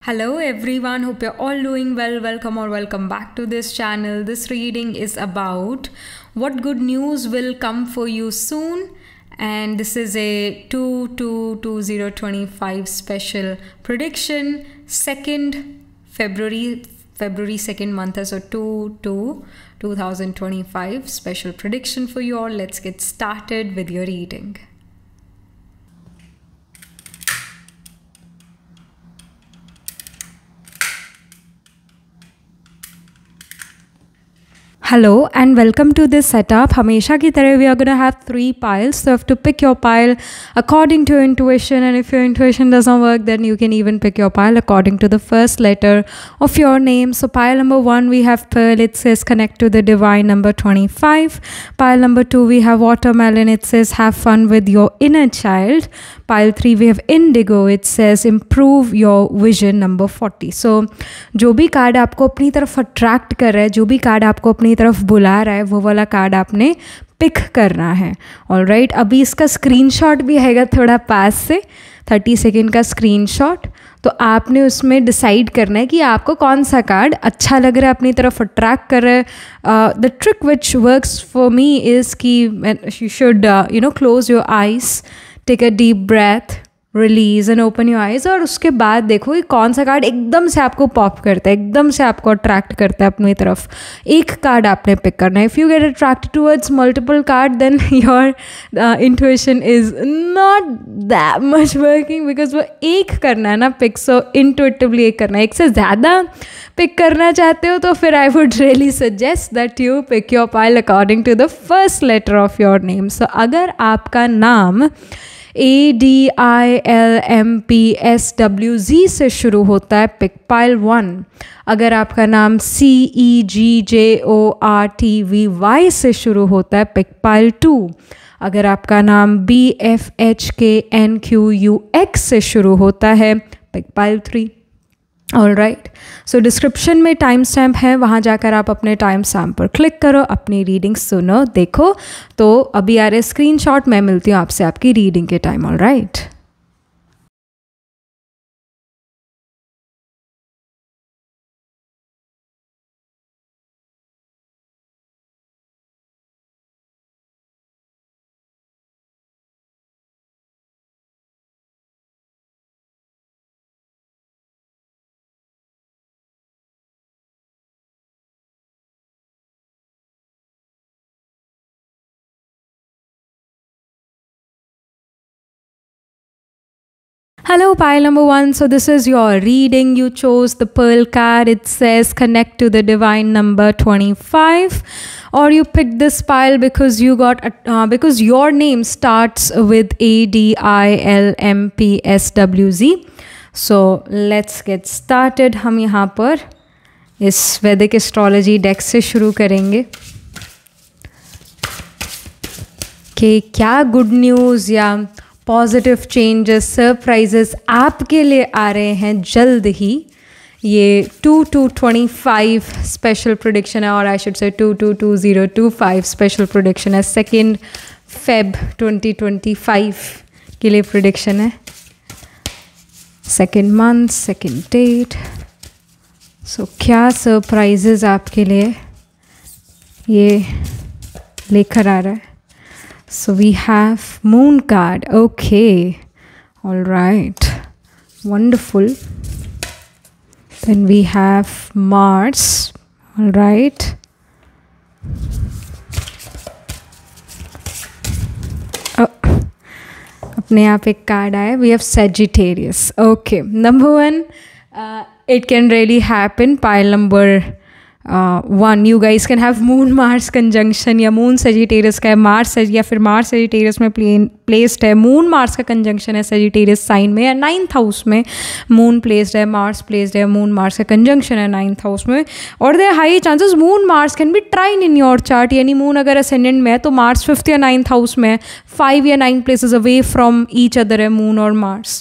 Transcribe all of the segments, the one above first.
Hello everyone, hope you're all doing well. Welcome or welcome back to this channel. This reading is about what good news will come for you soon, and this is a 2/2/2025 special prediction, 2nd February 2nd month, so 2/2/2025 special prediction for you all. Let's get started with your reading. Hello and welcome to this setup. हमेशा की तरह we are going to have 3 piles, so you have to pick your pile according to your intuition, and if your intuition doesn't work then you can even pick your pile according to the first letter of your name. So pile number 1 we have pearl, it says connect to the divine, number 25. Pile number 2 we have watermelon, it says have fun with your inner child. Pile 3 we have indigo, it says improve your vision, number 40. So जो भी card आपको अपनी तरफ attract कर रहा है, जो भी कार्ड आपको अपनी तरफ बुला रहा है, वो वाला कार्ड आपने पिक करना है. ऑलराइट, अभी इसका स्क्रीनशॉट भी आएगा थोड़ा पास से, 30 सेकेंड का स्क्रीनशॉट. तो आपने उसमें डिसाइड करना है कि आपको कौन सा कार्ड अच्छा लग रहा है, अपनी तरफ अट्रैक्ट कर रहा है. The trick which works for me is कि you should close your eyes, take a deep breath, release and open your eyes, और उसके बाद देखो कि कौन सा कार्ड एकदम से आपको पॉप करता है, एकदम से आपको अट्रैक्ट करता है अपनी तरफ. एक कार्ड आपने पिक करना है. If you get attracted towards multiple card then your intuition is not that much working, because वो एक करना है ना पिक, सो इंट्यूटिवली एक करना है. एक से ज़्यादा पिक करना चाहते हो तो फिर I would really suggest that you pick your pile according to the first letter of your name. So अगर आपका नाम ADILMPSWZ से शुरू होता है, पिक पाइल 1. अगर आपका नाम CEGJORTVY से शुरू होता है, पिक पाइल 2. अगर आपका नाम BFHKNQUX से शुरू होता है, पिक पाइल 3. ऑल राइट, सो डिस्क्रिप्शन में टाइम स्टैम्प है, वहाँ जाकर आप अपने टाइम स्टैम्प पर क्लिक करो, अपनी रीडिंग सुनो, देखो. तो अभी आ रहे स्क्रीनशॉट, मैं मिलती हूँ आपसे आपकी रीडिंग के time. All right. Hello pile number 1, so this is your reading. You chose the pearl card, it says connect to the divine, number 25, or you picked this pile because you got because your name starts with ADILMPSWZ. so let's get started. हम यहाँ पर इस वैदिक astrology deck से शुरू करेंगे कि क्या गुड न्यूज़ या पॉजिटिव चेंजेस, सरप्राइजेस आपके लिए आ रहे हैं जल्द ही. ये 2/2/25 स्पेशल प्रेडिक्शन है, और I should say 2/2/2025 special prediction है. 2nd Feb 2025 के लिए प्रेडिक्शन है. 2nd month, 2nd date. सो क्या सरप्राइजेस आपके लिए ये लेकर आ रहा है. So we have moon card. Okay, all right, wonderful. Then we have Mars. All right. अपने आप एक कार्ड आया. We have Sagittarius. Okay, number 1, it can really happen. Pile number 1, you guys can have moon Mars conjunction, या moon Sagittarius का है, Mars या फिर Mars Sagittarius में placed है. moon Mars का conjunction है Sagittarius sign में, या 9th house में moon placed है, Mars placed है, moon Mars का conjunction है 9th house में. और there are high chances moon Mars can be trine in your chart, यानी moon अगर ascendant में है तो Mars 5th या 9th house में है, 5 या 9 places away from each other है moon और Mars.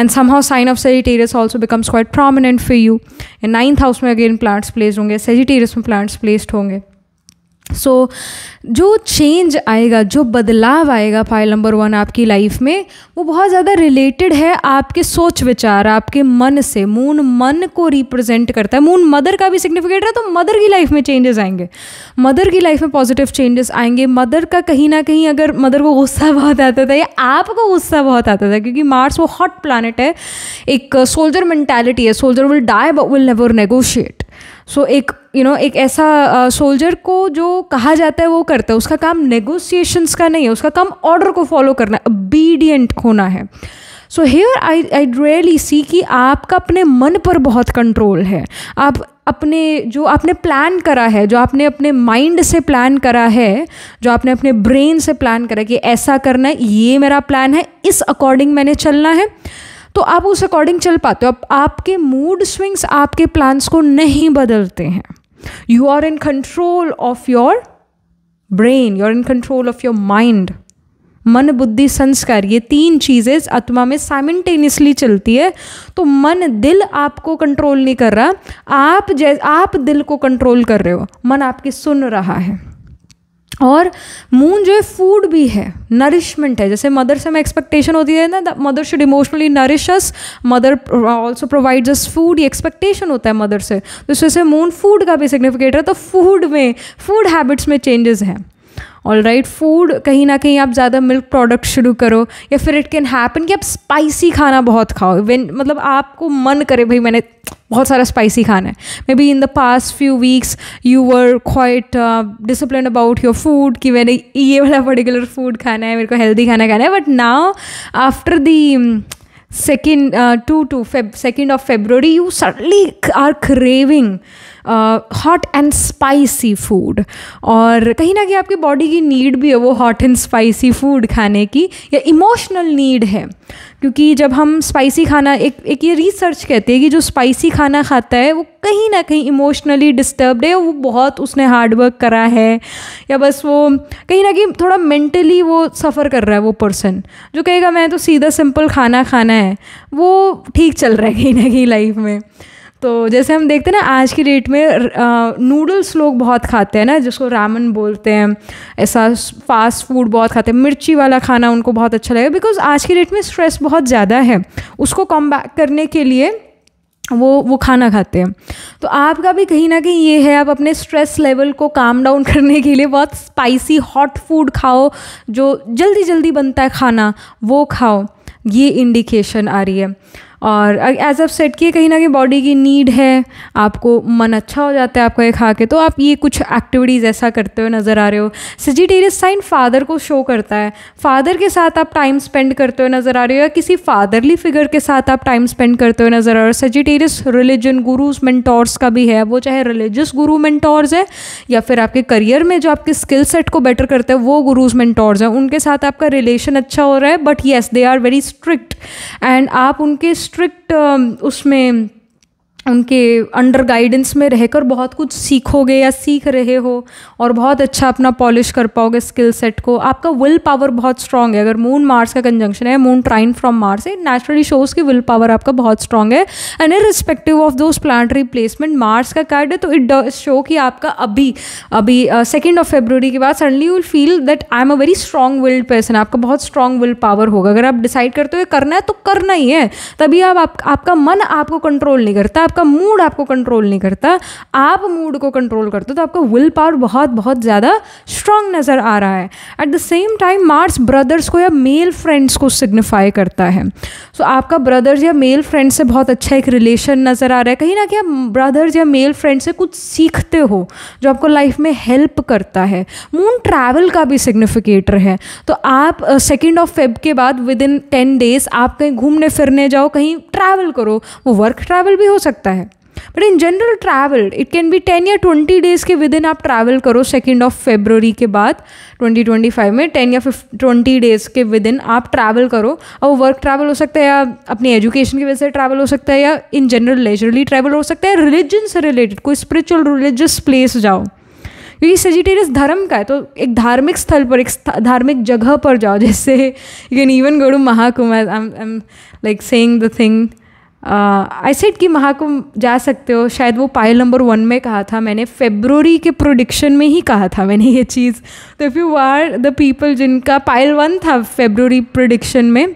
And somehow sign of Sagittarius also becomes quite prominent for you. In 9th house में again planets placed होंगे, Sagittarius में planets placed होंगे. सो जो चेंज आएगा, जो बदलाव आएगा पाइल नंबर 1 आपकी लाइफ में, वो बहुत ज़्यादा रिलेटेड है आपके सोच विचार, आपके मन से। मून मन को रिप्रेजेंट करता है। मून मदर का भी सिग्निफिकेट है, तो मदर की लाइफ में चेंजेस आएंगे, मदर की लाइफ में पॉजिटिव चेंजेस आएंगे। मदर का कहीं ना कहीं, अगर मदर को गुस्सा बहुत आता था या आपको गुस्सा बहुत आता था, क्योंकि मार्स वो हॉट प्लैनेट है, एक सोल्जर मेंटालिटी है, soldier will die but will never negotiate. So एक एक ऐसा सोल्जर को जो कहा जाता है वो करता है, उसका काम नेगोशिएशंस का नहीं है, उसका काम ऑर्डर को फॉलो करना, ओबीडियंट होना है। So here I really see कि आपका अपने मन पर बहुत कंट्रोल है। आप अपने जो आपने प्लान करा है, जो आपने अपने माइंड से प्लान करा है, जो आपने अपने ब्रेन से प्लान करा कि ऐसा करना है, ये मेरा प्लान है, इस अकॉर्डिंग मैंने चलना है, तो आप उस अकॉर्डिंग चल पाते हो। अब आपके मूड स्विंग्स आपके प्लान्स को नहीं बदलते हैं। You are in control of your brain, you are in control of your mind. मन बुद्धि संस्कार, ये 3 चीज़ें आत्मा में साइमल्टेनियसली चलती है। तो मन दिल आपको कंट्रोल नहीं कर रहा, आप दिल को कंट्रोल कर रहे हो, मन आपकी सुन रहा है। और मून जो है फूड भी है, नरिशमेंट है। जैसे मदर से हमें एक्सपेक्टेशन होती है ना, mother should emotionally nourish us, mother also provides us food, ये एक्सपेक्टेशन होता है मदर से। तो इस वजह से मून फूड का भी सिग्निफिकेट है। तो फूड हैबिट्स में चेंजेस हैं। ऑल राइट, फूड कहीं ना कहीं आप ज़्यादा मिल्क प्रोडक्ट शुरू करो, या फिर इट कैन हैपन कि आप स्पाइसी खाना बहुत खाओ। मतलब आपको मन करे भाई मैंने बहुत सारा स्पाइसी खाना है। May be in the past few weeks you were quite discipline about your food कि मैंने ये वाला पर्टिकुलर फूड खाना है, मेरे को हेल्दी खाना है। But now after the second of February, you suddenly are craving hot and spicy food. और कहीं ना कहीं आपकी बॉडी की नीड भी है वो हॉट एंड स्पाइसी फूड खाने की, या इमोशनल नीड है। क्योंकि जब हम स्पाइसी खाना, एक ये रिसर्च कहती है कि जो स्पाइसी खाना खाता है वो कहीं ना कहीं इमोशनली डिस्टर्ब्ड है, वो बहुत उसने हार्डवर्क करा है, या बस वो कहीं ना कहीं थोड़ा मेंटली वो सफ़र कर रहा है। वो पर्सन जो कहेगा मैं तो सीधा सिंपल खाना खाना है, वो ठीक चल रहा है कहीं ना कहीं लाइफ में। तो जैसे हम देखते हैं ना आज की डेट में नूडल्स लोग बहुत खाते हैं ना, जिसको रामन बोलते हैं, ऐसा फास्ट फूड बहुत खाते हैं, मिर्ची वाला खाना उनको बहुत अच्छा लगेगा। बिकॉज आज की डेट में स्ट्रेस बहुत ज़्यादा है, उसको कॉम्बैट करने के लिए वो खाना खाते हैं। तो आपका भी कहीं ना कहीं ये है, आप अपने स्ट्रेस लेवल को काम डाउन करने के लिए बहुत स्पाइसी हॉट फूड खाओ, जो जल्दी जल्दी बनता है खाना वो खाओ, ये इंडिकेशन आ रही है। और एज ऑफ सेट किए कहीं ना कहीं बॉडी की नीड है, आपको मन अच्छा हो जाता है आपको ये खा के, तो आप ये कुछ एक्टिविटीज़ ऐसा करते हुए नज़र आ रहे हो। सजिटेरियस साइन फादर को शो करता है, फादर के साथ आप टाइम स्पेंड करते हुए नज़र आ रहे हो, या किसी फादरली फिगर के साथ आप टाइम स्पेंड करते हुए नज़र आ रहे हो। सजिटेरियस रिलीजन गुरुज मेंटोर्स का भी है, वो चाहे रिलीजियस गुरु मेंटोर्स है या फिर आपके करियर में जो आपके स्किल सेट को बेटर करते हैं वो गुरुज मेंटोर्स हैं, उनके साथ आपका रिलेशन अच्छा हो रहा है। But yes, they are very strict and आप उनके स्ट्रिक्ट उसमें उनके अंडर गाइडेंस में रहकर बहुत कुछ सीखोगे या सीख रहे हो, और बहुत अच्छा अपना पॉलिश कर पाओगे स्किल सेट को। आपका विल पावर बहुत स्ट्रांग है। अगर मून मार्स का कंजंक्शन है, moon trine from Mars, it naturally shows कि विल पावर आपका बहुत स्ट्रांग है। And irrespective of those planetary placement, Mars का कार्ड है तो इट डज शो कि आपका अभी 2 फरवरी के बाद suddenly you will feel that I am a very strong wild person. आपका बहुत स्ट्रांग विल पावर होगा। अगर आप डिसाइड करते हो करना है तो करना ही है, तभी आपका मन आपको कंट्रोल नहीं करता, आपका मूड आपको कंट्रोल नहीं करता, आप मूड को कंट्रोल करते हो, तो आपका विल पावर बहुत बहुत ज़्यादा स्ट्रांग नज़र आ रहा है। Eight the same time Mars brothers को या मेल फ्रेंड्स को सिग्निफाई करता है। सो आपका ब्रदर्स या मेल फ्रेंड से बहुत अच्छा एक रिलेशन नज़र आ रहा है। कहीं ना कहीं आप ब्रदर्स या मेल फ्रेंड से कुछ सीखते हो जो आपको लाइफ में हेल्प करता है। मून ट्रैवल का भी सिग्निफिकेटर है, तो आप 2 फेब के बाद विदिन 10 डेज आप कहीं घूमने फिरने जाओ, कहीं ट्रैवल करो। वो वर्क ट्रैवल भी हो सकता है, but in general travel it can B 10 या 20 डेज़ के विद इन आप ट्रैवल करो 2 फरवरी के बाद 2025 में 10 या 20 डेज़ के विद इन आप ट्रैवल करो। और वो वर्क ट्रैवल हो सकता है, या अपनी एजुकेशन की वजह से ट्रैवल हो सकता है, या इन जनरल लेजरली ट्रैवल हो सकता है, रिलीजन से रिलेटेड कोई स्पिरिचुअल रिलीजियस प्लेस जाओ। क्योंकि सजिटेरियस धर्म का है, तो एक धार्मिक स्थल पर, एक धार्मिक जगह पर जाओ। जैसे you can even go to Mahakumbh, I am like saying the thing I said कि महाकुंभ जा सकते हो, शायद वो पाइल नंबर 1 में कहा था मैंने, फेब्रुवरी के प्रोडिक्शन में ही कहा था मैंने ये चीज़। तो if you are the people जिनका पाइल 1 था फेब्रुवरी प्रोडिक्शन में,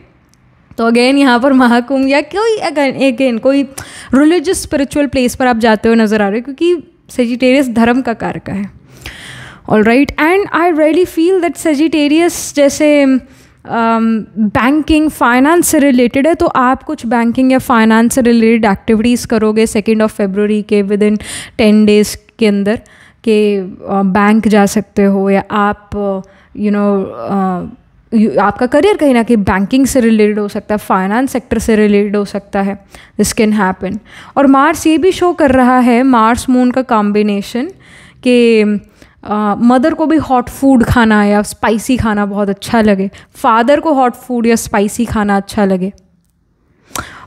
तो अगेन यहाँ पर महाकुंभ या कोई अगेन कोई रिलीजियस स्पिरिचुअल प्लेस पर आप जाते हो नज़र आ रहे हो, क्योंकि सेजिटेरियस धर्म का कारक है। All right, and I really feel that Sagittarius जैसे बैंकिंग फाइनेंस से रिलेटेड है, तो आप कुछ बैंकिंग या फाइनेंस से रिलेटेड एक्टिविटीज़ करोगे 2 फरवरी के विद इन 10 डेज़ के अंदर, के बैंक जा सकते हो, या आप आपका करियर कहीं ना कहीं बैंकिंग से रिलेटेड हो सकता है, फाइनेंस सेक्टर से रिलेटेड हो सकता है, दिस कैन हैपन। और मार्स ये भी शो कर रहा है, मार्स मून का कॉम्बिनेशन, कि मदर को भी हॉट फूड खाना या स्पाइसी खाना बहुत अच्छा लगे, फादर को हॉट फूड या स्पाइसी खाना अच्छा लगे।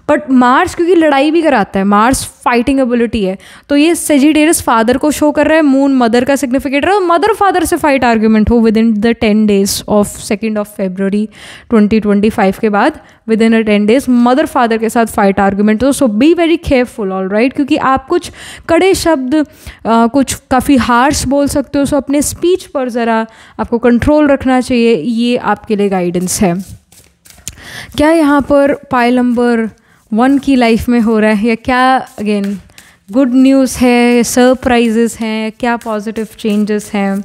बट मार्स क्योंकि लड़ाई भी कराता है, मार्स फाइटिंग एबिलिटी है, तो ये सेजिटेरियस फादर को शो कर रहा है, मून मदर का सिग्निफिकेटर है, और मदर फादर से फाइट आर्ग्यूमेंट हो within the 10 days of 2 February 2025 के बाद, within 10 days mother father के साथ फाइट आर्ग्यूमेंट हो। So be very careful, all right, क्योंकि आप कुछ कड़े शब्द कुछ काफ़ी हार्श बोल सकते हो, सो अपने स्पीच पर ज़रा आपको कंट्रोल रखना चाहिए, ये आपके लिए गाइडेंस है। क्या यहाँ पर पाइल नंबर 1 की लाइफ में हो रहा है, या क्या अगेन गुड न्यूज़ है, सरप्राइजेस हैं, क्या पॉजिटिव चेंजेस हैं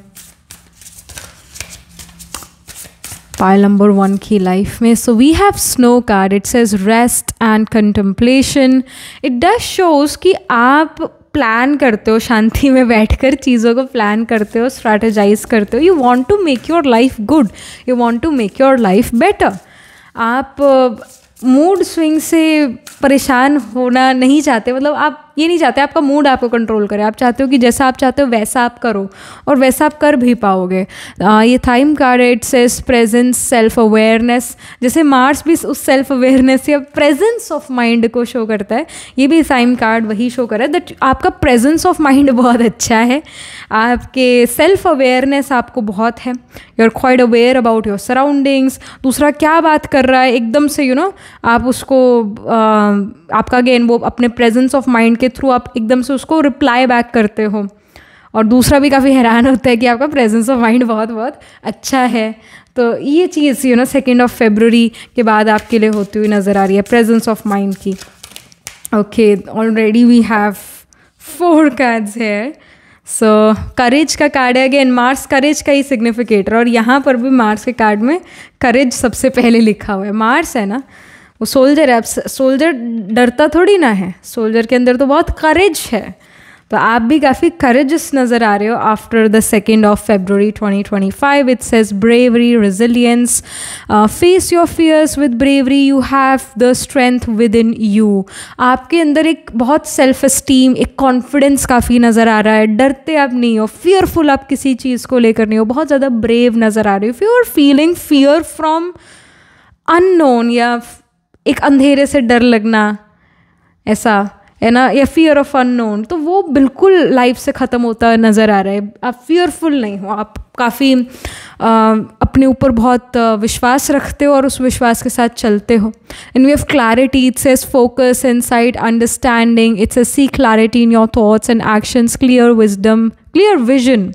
पाइल नंबर 1 की लाइफ में? So we have snow card, it says rest and contemplation. It does shows कि आप प्लान करते हो, शांति में बैठकर चीज़ों को प्लान करते हो, स्ट्रैटेजाइज करते हो, you want to make your life good, you want to make your life better. आप मूड स्विंग से परेशान होना नहीं चाहते, मतलब आप ये नहीं चाहते आपका मूड आपको कंट्रोल करे, आप चाहते हो कि जैसा आप चाहते हो वैसा आप करो, और वैसा आप कर भी पाओगे। ये time card, it says presence, self awareness, जैसे मार्स भी उस सेल्फ अवेयरनेस या प्रेजेंस ऑफ माइंड को शो करता है, ये भी टाइम कार्ड वही शो कर रहा है दैट आपका प्रेजेंस ऑफ माइंड बहुत अच्छा है, आपके सेल्फ अवेयरनेस आपको बहुत है, you are quite aware about your surroundings. दूसरा क्या बात कर रहा है एकदम से आप उसको आपका अगेन वो अपने प्रेजेंस ऑफ माइंड के थ्रू आप एकदम से उसको रिप्लाई बैक करते हो, और दूसरा भी काफ़ी हैरान होता है कि आपका प्रेजेंस ऑफ माइंड बहुत बहुत अच्छा है। तो ये चीज़ 2 फरवरी के बाद आपके लिए होती हुई नज़र आ रही है, प्रेजेंस ऑफ माइंड की। Okay, already we have 4 cards है। सो करेज का कार्ड है, अगेन मार्स करेज का ही सिग्निफिकेटर, और यहाँ पर भी मार्स के कार्ड में करेज सबसे पहले लिखा हुआ है। मार्स है ना, वो सोल्जर है, अब सोल्जर डरता थोड़ी ना है, सोल्जर के अंदर तो बहुत करेज है, तो आप भी काफ़ी करेजस नज़र आ रहे हो after the 2 February 2025। It says bravery, resilience, face your fears with bravery, you have the strength within you. आपके अंदर एक बहुत सेल्फ एस्टीम, एक कॉन्फिडेंस काफ़ी नज़र आ रहा है, डरते आप नहीं हो, फियरफुल आप किसी चीज़ को लेकर नहीं हो, बहुत ज़्यादा ब्रेव नज़र आ रही हो। If you are feeling fear from unknown, या एक अंधेरे से डर लगना ऐसा है ना, या फियर ऑफ अननोन, तो वो बिल्कुल लाइफ से ख़त्म होता नज़र आ रहा है। आप फियरफुल नहीं हो, आप काफ़ी अपने ऊपर बहुत विश्वास रखते हो और उस विश्वास के साथ चलते हो। And we have clarity, it says focus, insight, understanding, it's a see clarity in your thoughts and actions, clear wisdom, clear vision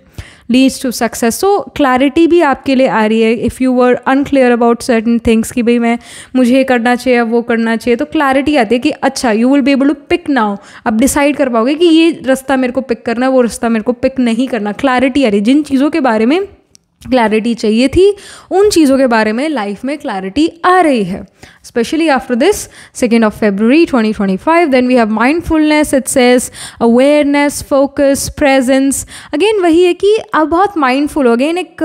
leads to success. So clarity भी आपके लिए आ रही है। If you were unclear about certain things कि भाई मुझे ये करना चाहिए, वो करना चाहिए, तो क्लैरिटी आती है कि अच्छा, you will be able to pick now. आप डिसाइड कर पाओगे कि ये रास्ता मेरे को पिक करना है, वो रास्ता मेरे को पिक नहीं करना। क्लैरिटी आ रही है, जिन चीज़ों के बारे में क्लैरिटी चाहिए थी उन चीज़ों के बारे में लाइफ में क्लैरिटी आ रही है, especially after this 2 February 2025. Then we have mindfulness, it says awareness, focus, presence. Again वही है कि आप बहुत mindful हो, again एक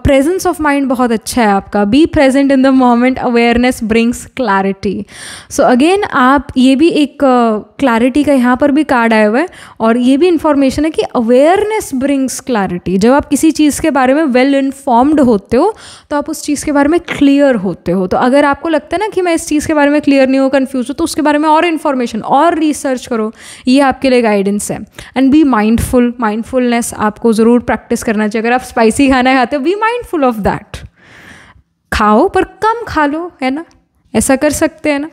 presence of mind बहुत अच्छा है आपका। Be present in the moment, awareness brings clarity. So again आप ये भी एक clarity का यहाँ पर भी कार्ड आया हुआ है, और ये भी information है कि awareness brings clarity. जब आप किसी चीज़ के बारे में वेल इन्फॉर्म्ड होते हो तो आप उस चीज़ के बारे में क्लियर होते हो। तो अगर आपको लगता है ना कि मैं इस चीज़ के बारे में क्लियर नहीं हूँ, कन्फ्यूज हूँ, तो उसके बारे में और इन्फॉर्मेशन और रिसर्च करो, ये आपके लिए गाइडेंस है। एंड बी माइंडफुल, माइंडफुलनेस आपको ज़रूर प्रैक्टिस करना चाहिए। अगर आप स्पाइसी खाना खाते हो, बी माइंडफुल ऑफ दैट। खाओ पर कम खा लो, है ना, ऐसा कर सकते हैं ना।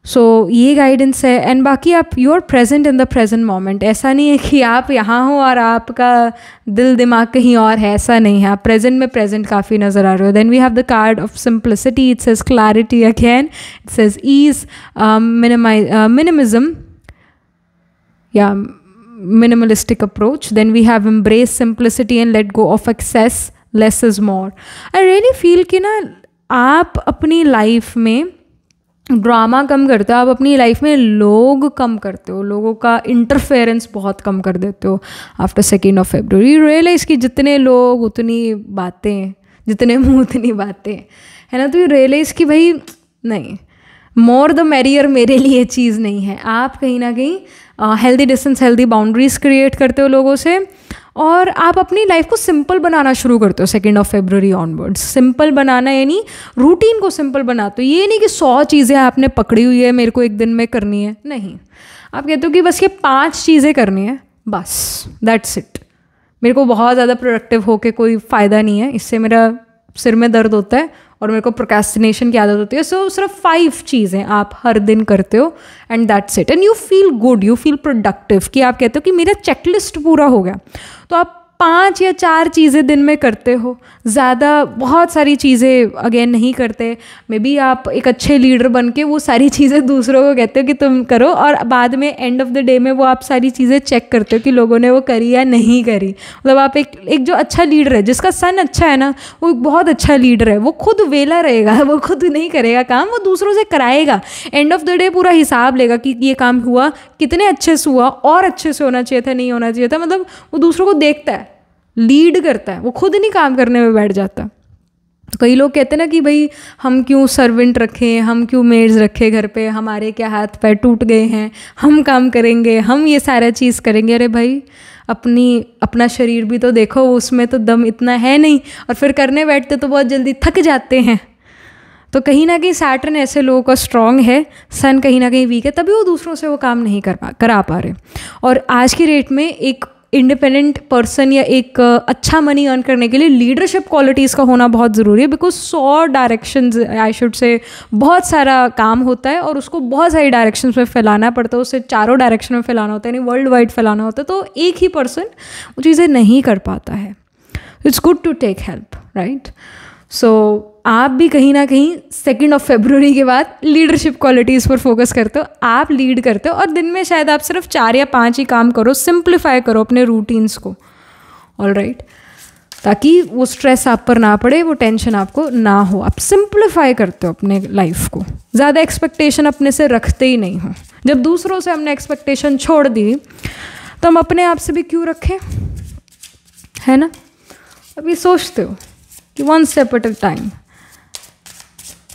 सो ये गाइडेंस है। एंड बाकी आप you are present in the present moment, ऐसा नहीं है कि आप यहाँ हो और आपका दिल दिमाग कहीं और है, ऐसा नहीं है, आप प्रेजेंट में प्रेजेंट काफ़ी नज़र आ रहे हो। Then we have the card of simplicity, it says clarity again, it says ease, minimalism या minimalistic approach. Then we have embrace simplicity and let go of excess, less is more. I really feel कि ना आप अपनी life में drama कम करते हो, आप अपनी लाइफ में लोग कम करते हो, लोगों का इंटरफेरेंस बहुत कम कर देते हो after 2nd of February. You realize कि जितने लोग उतनी बातें, जितने मुँह उतनी बातें, है ना, तो यू रियलाइज़ कि भाई नहीं, मोर द मेरियर मेरे लिए चीज़ नहीं है। आप कहीं ना कहीं healthy distance, healthy boundaries create करते हो लोगों से, और आप अपनी लाइफ को सिंपल बनाना शुरू करते हो 2nd of February onwards. Simple बनाना यानी रूटीन को सिंपल बनाते हो, ये नहीं कि 100 चीज़ें आपने पकड़ी हुई है मेरे को एक दिन में करनी है, नहीं, आप कहते हो कि बस ये 5 चीज़ें करनी है, बस दैट्स इट। मेरे को बहुत ज़्यादा प्रोडक्टिव होके कोई फ़ायदा नहीं है, इससे मेरा सिर में दर्द होता है और मेरे को प्रोक्रेस्टिनेशन की आदत होती है। सो सिर्फ 5 चीज़ें आप हर दिन करते हो and that's it, and you feel good, you feel productive, कि आप कहते हो कि मेरा चेकलिस्ट पूरा हो गया। तो आप 5 या 4 चीज़ें दिन में करते हो, ज़्यादा बहुत सारी चीज़ें अगेन नहीं करते। मे बी आप एक अच्छे लीडर बन के वो सारी चीज़ें दूसरों को कहते हो कि तुम करो, और बाद में एंड ऑफ द डे में वो आप सारी चीज़ें चेक करते हो कि लोगों ने वो करी या नहीं करी। मतलब आप एक जो अच्छा लीडर है, जिसका सन अच्छा है ना, वो बहुत अच्छा लीडर है, वो खुद वेला रहेगा, वो खुद नहीं करेगा काम, वो दूसरों से कराएगा, एंड ऑफ द डे पूरा हिसाब लेगा कि ये काम हुआ, कितने अच्छे से हुआ, और अच्छे से होना चाहिए था, नहीं होना चाहिए था। मतलब वो दूसरों को देखता है, लीड करता है, वो खुद नहीं काम करने में बैठ जाता। तो कई लोग कहते हैं ना कि भाई हम क्यों सर्वेंट रखें, हम क्यों मेड्स रखें घर पे, हमारे क्या हाथ पैर टूट गए हैं, हम काम करेंगे, हम ये सारा चीज़ करेंगे। अरे भाई अपना शरीर भी तो देखो, उसमें तो दम इतना है नहीं, और फिर करने बैठते तो बहुत जल्दी थक जाते हैं। तो कहीं ना कहीं सैटर्न ऐसे लोगों का स्ट्रॉन्ग है, सन कहीं ना कहीं वीक है, तभी वो दूसरों से वो काम नहीं करा पा रहे। और आज की डेट में एक इंडिपेंडेंट पर्सन या एक अच्छा मनी अर्न करने के लिए लीडरशिप क्वालिटीज़ का होना बहुत ज़रूरी है, because 100 directions, I should say, बहुत सारा काम होता है और उसको बहुत सारी डायरेक्शंस में फैलाना पड़ता है, उसे चारों डायरेक्शन में फैलाना होता है, यानी वर्ल्ड वाइड फैलाना होता है। तो एक ही पर्सन वो चीज़ें नहीं कर पाता है। It's good to take help, right. So आप भी कहीं ना कहीं 2nd of February के बाद लीडरशिप क्वालिटीज़ पर फोकस करते हो, आप लीड करते हो, और दिन में शायद आप सिर्फ 4 या 5 ही काम करो, सिंप्लीफाई करो अपने रूटीन्स को, ऑलराइट, ताकि वो स्ट्रेस आप पर ना पड़े, वो टेंशन आपको ना हो। आप सिंप्लीफाई करते हो अपने लाइफ को, ज़्यादा एक्सपेक्टेशन अपने से रखते ही नहीं हो। जब दूसरों से हमने एक्सपेक्टेशन छोड़ दी तो हम अपने आप से भी क्यों रखें, है ना। अभी सोचते हो कि 1 step at a time,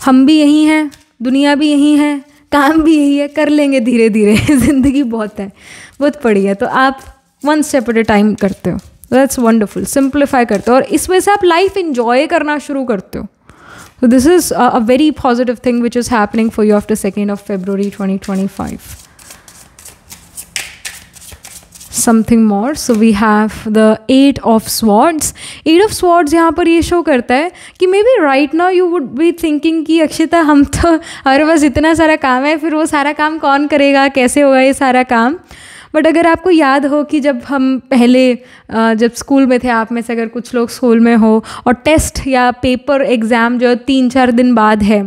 हम भी यही हैं, दुनिया भी यही है, काम भी यही है, कर लेंगे धीरे धीरे, ज़िंदगी बहुत है, बहुत पड़ी है। तो आप 1 step at a time करते हो, दैट्स वंडरफुल, सिंप्लीफाई करते हो, और इस वजह से आप लाइफ इंजॉय करना शुरू करते हो। तो this is a very positive thing which is happening for you after 2nd of February 2025. Something more. So we have the 8 of Swords. 8 of Swords यहाँ पर ये शो करता है कि may be right now you would be thinking कि अक्षिता हम तो हमारे पास इतना सारा काम है, फिर वो सारा काम कौन करेगा, कैसे होगा ये सारा काम। बट अगर आपको याद हो कि जब हम पहले जब स्कूल में थे, आप में से अगर कुछ लोग स्कूल में हो, और टेस्ट या पेपर एग्ज़ाम जो 3-4 दिन बाद है,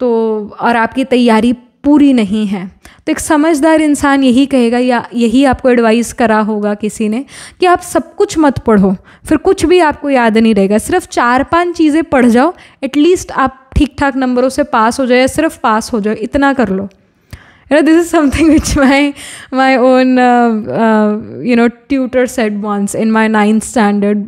तो और आपकी तैयारी पूरी नहीं है, तो एक समझदार इंसान यही कहेगा, या यही आपको एडवाइस करा होगा किसी ने, कि आप सब कुछ मत पढ़ो, फिर कुछ भी आपको याद नहीं रहेगा, सिर्फ 4-5 चीज़ें पढ़ जाओ, एटलीस्ट आप ठीक ठाक नंबरों से पास हो जाए, या सिर्फ पास हो जाओ, इतना कर लो। This is something which my own tutor said once in my 9th standard।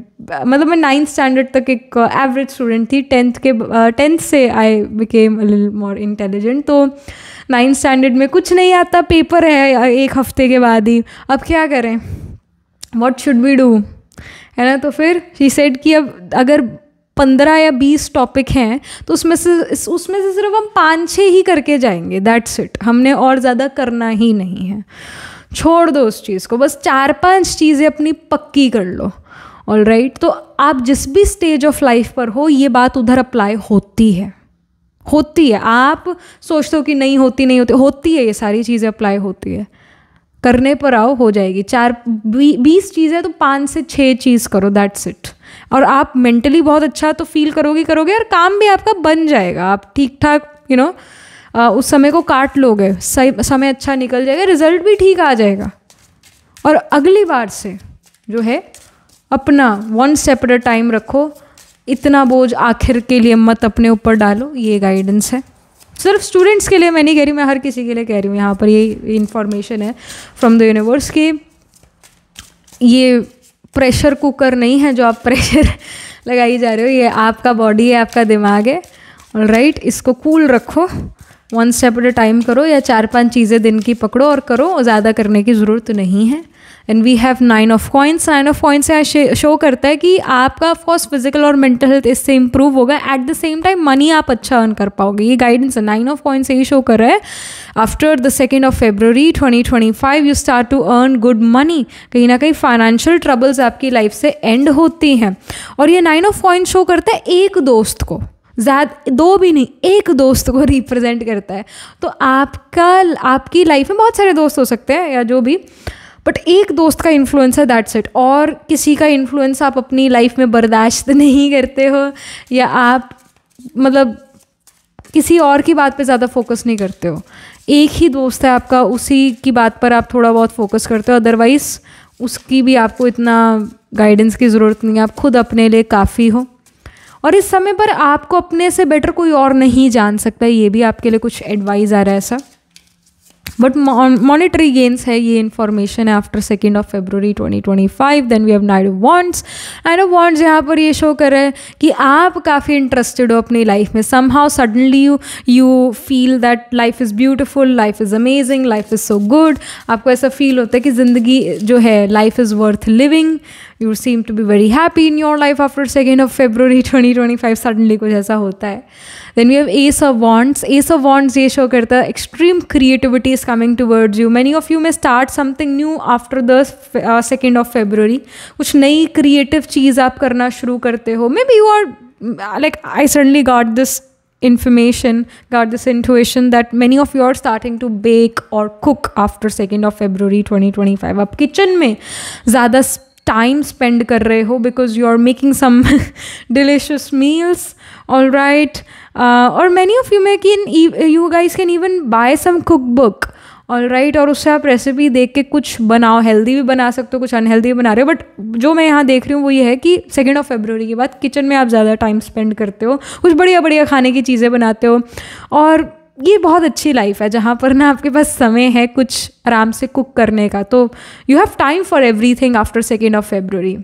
मतलब मैं 9th standard तक एक एवरेज स्टूडेंट थी, 10th से I became a little more intelligent. तो 9th standard में कुछ नहीं आता, पेपर है 1 हफ्ते के बाद ही, अब क्या करें, व्हाट शुड वी डू, है ना। तो फिर शी सेड कि अब अगर 15 या 20 टॉपिक हैं तो उसमें से सिर्फ हम 5-6 ही करके जाएंगे, दैट्स इट, हमने और ज़्यादा करना ही नहीं है, छोड़ दो उस चीज़ को, बस 4-5 चीज़ें अपनी पक्की कर लो, ऑलराइट। तो आप जिस भी स्टेज ऑफ लाइफ पर हो, ये बात उधर अप्लाई होती है, होती है। आप सोचते हो कि नहीं होती, नहीं होती, होती है, ये सारी चीज़ें अप्लाई होती है। करने पर आओ, हो जाएगी। 20 चीज़ें तो 5 से 6 चीज़ करो, दैट्स इट। और आप मेंटली बहुत अच्छा तो फील करोगे और काम भी आपका बन जाएगा। आप ठीक ठाक उस समय को काट लोगे, सही समय अच्छा निकल जाएगा, रिजल्ट भी ठीक आ जाएगा। और अगली बार से जो है अपना 1 स्टेप एट अ टाइम रखो, इतना बोझ आखिर के लिए मत अपने ऊपर डालो। ये गाइडेंस है, सिर्फ स्टूडेंट्स के लिए मैं नहीं कह रही, मैं हर किसी के लिए कह रही हूँ। यहाँ पर ये इन्फॉर्मेशन है फ्रॉम द यूनिवर्स की ये प्रेशर कुकर नहीं है जो आप प्रेशर लगाई जा रहे हो, ये आपका बॉडी है, आपका दिमाग है। ऑलराइट, इसको कूल रखो, 1 स्टेप एट अ टाइम करो, या 4-5 चीज़ें दिन की पकड़ो और करो, ज़्यादा करने की ज़रूरत नहीं है। And we have 9 of coins. 9 of coins यहाँ शो करता है कि आपका ऑफकोर्स फिजिकल और मेंटल हेल्थ इससे इंप्रूव होगा, at the same time money आप अच्छा अर्न कर पाओगे। ये गाइडेंस है, 9 ऑफ कॉइंस यही शो कर रहा है। After the 2 February 2025 you start to earn good money. कहीं ना कहीं फाइनेंशियल ट्रबल्स आपकी लाइफ से एंड होती हैं। और ये 9 ऑफ कॉइंस शो करता है एक दोस्त को, ज़्यादा 2 भी नहीं, एक दोस्त को रिप्रेजेंट करता है। तो आपकी लाइफ में बहुत सारे दोस्त हो सकते हैं या जो भी, बट एक दोस्त का इन्फ्लुएंस है, दैट्स इट। और किसी का इन्फ्लुएंस आप अपनी लाइफ में बर्दाश्त नहीं करते हो, या आप मतलब किसी और की बात पे ज़्यादा फोकस नहीं करते हो। एक ही दोस्त है आपका, उसी की बात पर आप थोड़ा बहुत फोकस करते हो, अदरवाइज़ उसकी भी आपको इतना गाइडेंस की ज़रूरत नहीं है। आप खुद अपने लिए काफ़ी हो, और इस समय पर आपको अपने से बेटर कोई और नहीं जान सकता। ये भी आपके लिए कुछ एडवाइस आ रहा है ऐसा, बट मॉनेटरी गेन्स है, ये इन्फॉर्मेशन है after 2 February 2025। Then we have 9 of Wands। 9 of Wands यहाँ पर ये शो कर रहा है कि आप काफ़ी इंटरेस्टेड हो अपनी लाइफ में। Somehow suddenly you feel that life is beautiful, life is amazing, life is so good. आपको ऐसा फील होता है कि ज़िंदगी जो है, life is worth living. You seem to be very happy in your life after 2 February 2025। Suddenly कुछ ऐसा होता है। Then we have Ace of Wands। Ace of Wands ये शो करता है extreme creativity is coming towards you. Many of you में start something new after the 2 February। कुछ नई क्रिएटिव चीज़ आप करना शुरू करते हो। Maybe you are like, I suddenly got this information, got this intuition that many of you are starting to bake or cook after 2 February 2025। आप kitchen में ज़्यादा टाइम स्पेंड कर रहे हो because you are making some delicious meals, all right. और many of you you guys can even buy some cook book, all right, और उससे आप रेसिपी देख के कुछ बनाओ। हेल्दी भी बना सकते हो, कुछ अनहेल्दी भी बना रहे हो, बट जो मैं यहाँ देख रही हूँ वो ये है कि 2 February के बाद किचन में आप ज़्यादा टाइम स्पेंड करते हो, कुछ बढ़िया बढ़िया खाने की चीज़ें बनाते हो। और ये बहुत अच्छी लाइफ है जहाँ पर ना आपके पास समय है कुछ आराम से कुक करने का। तो you have time for everything after 2 February।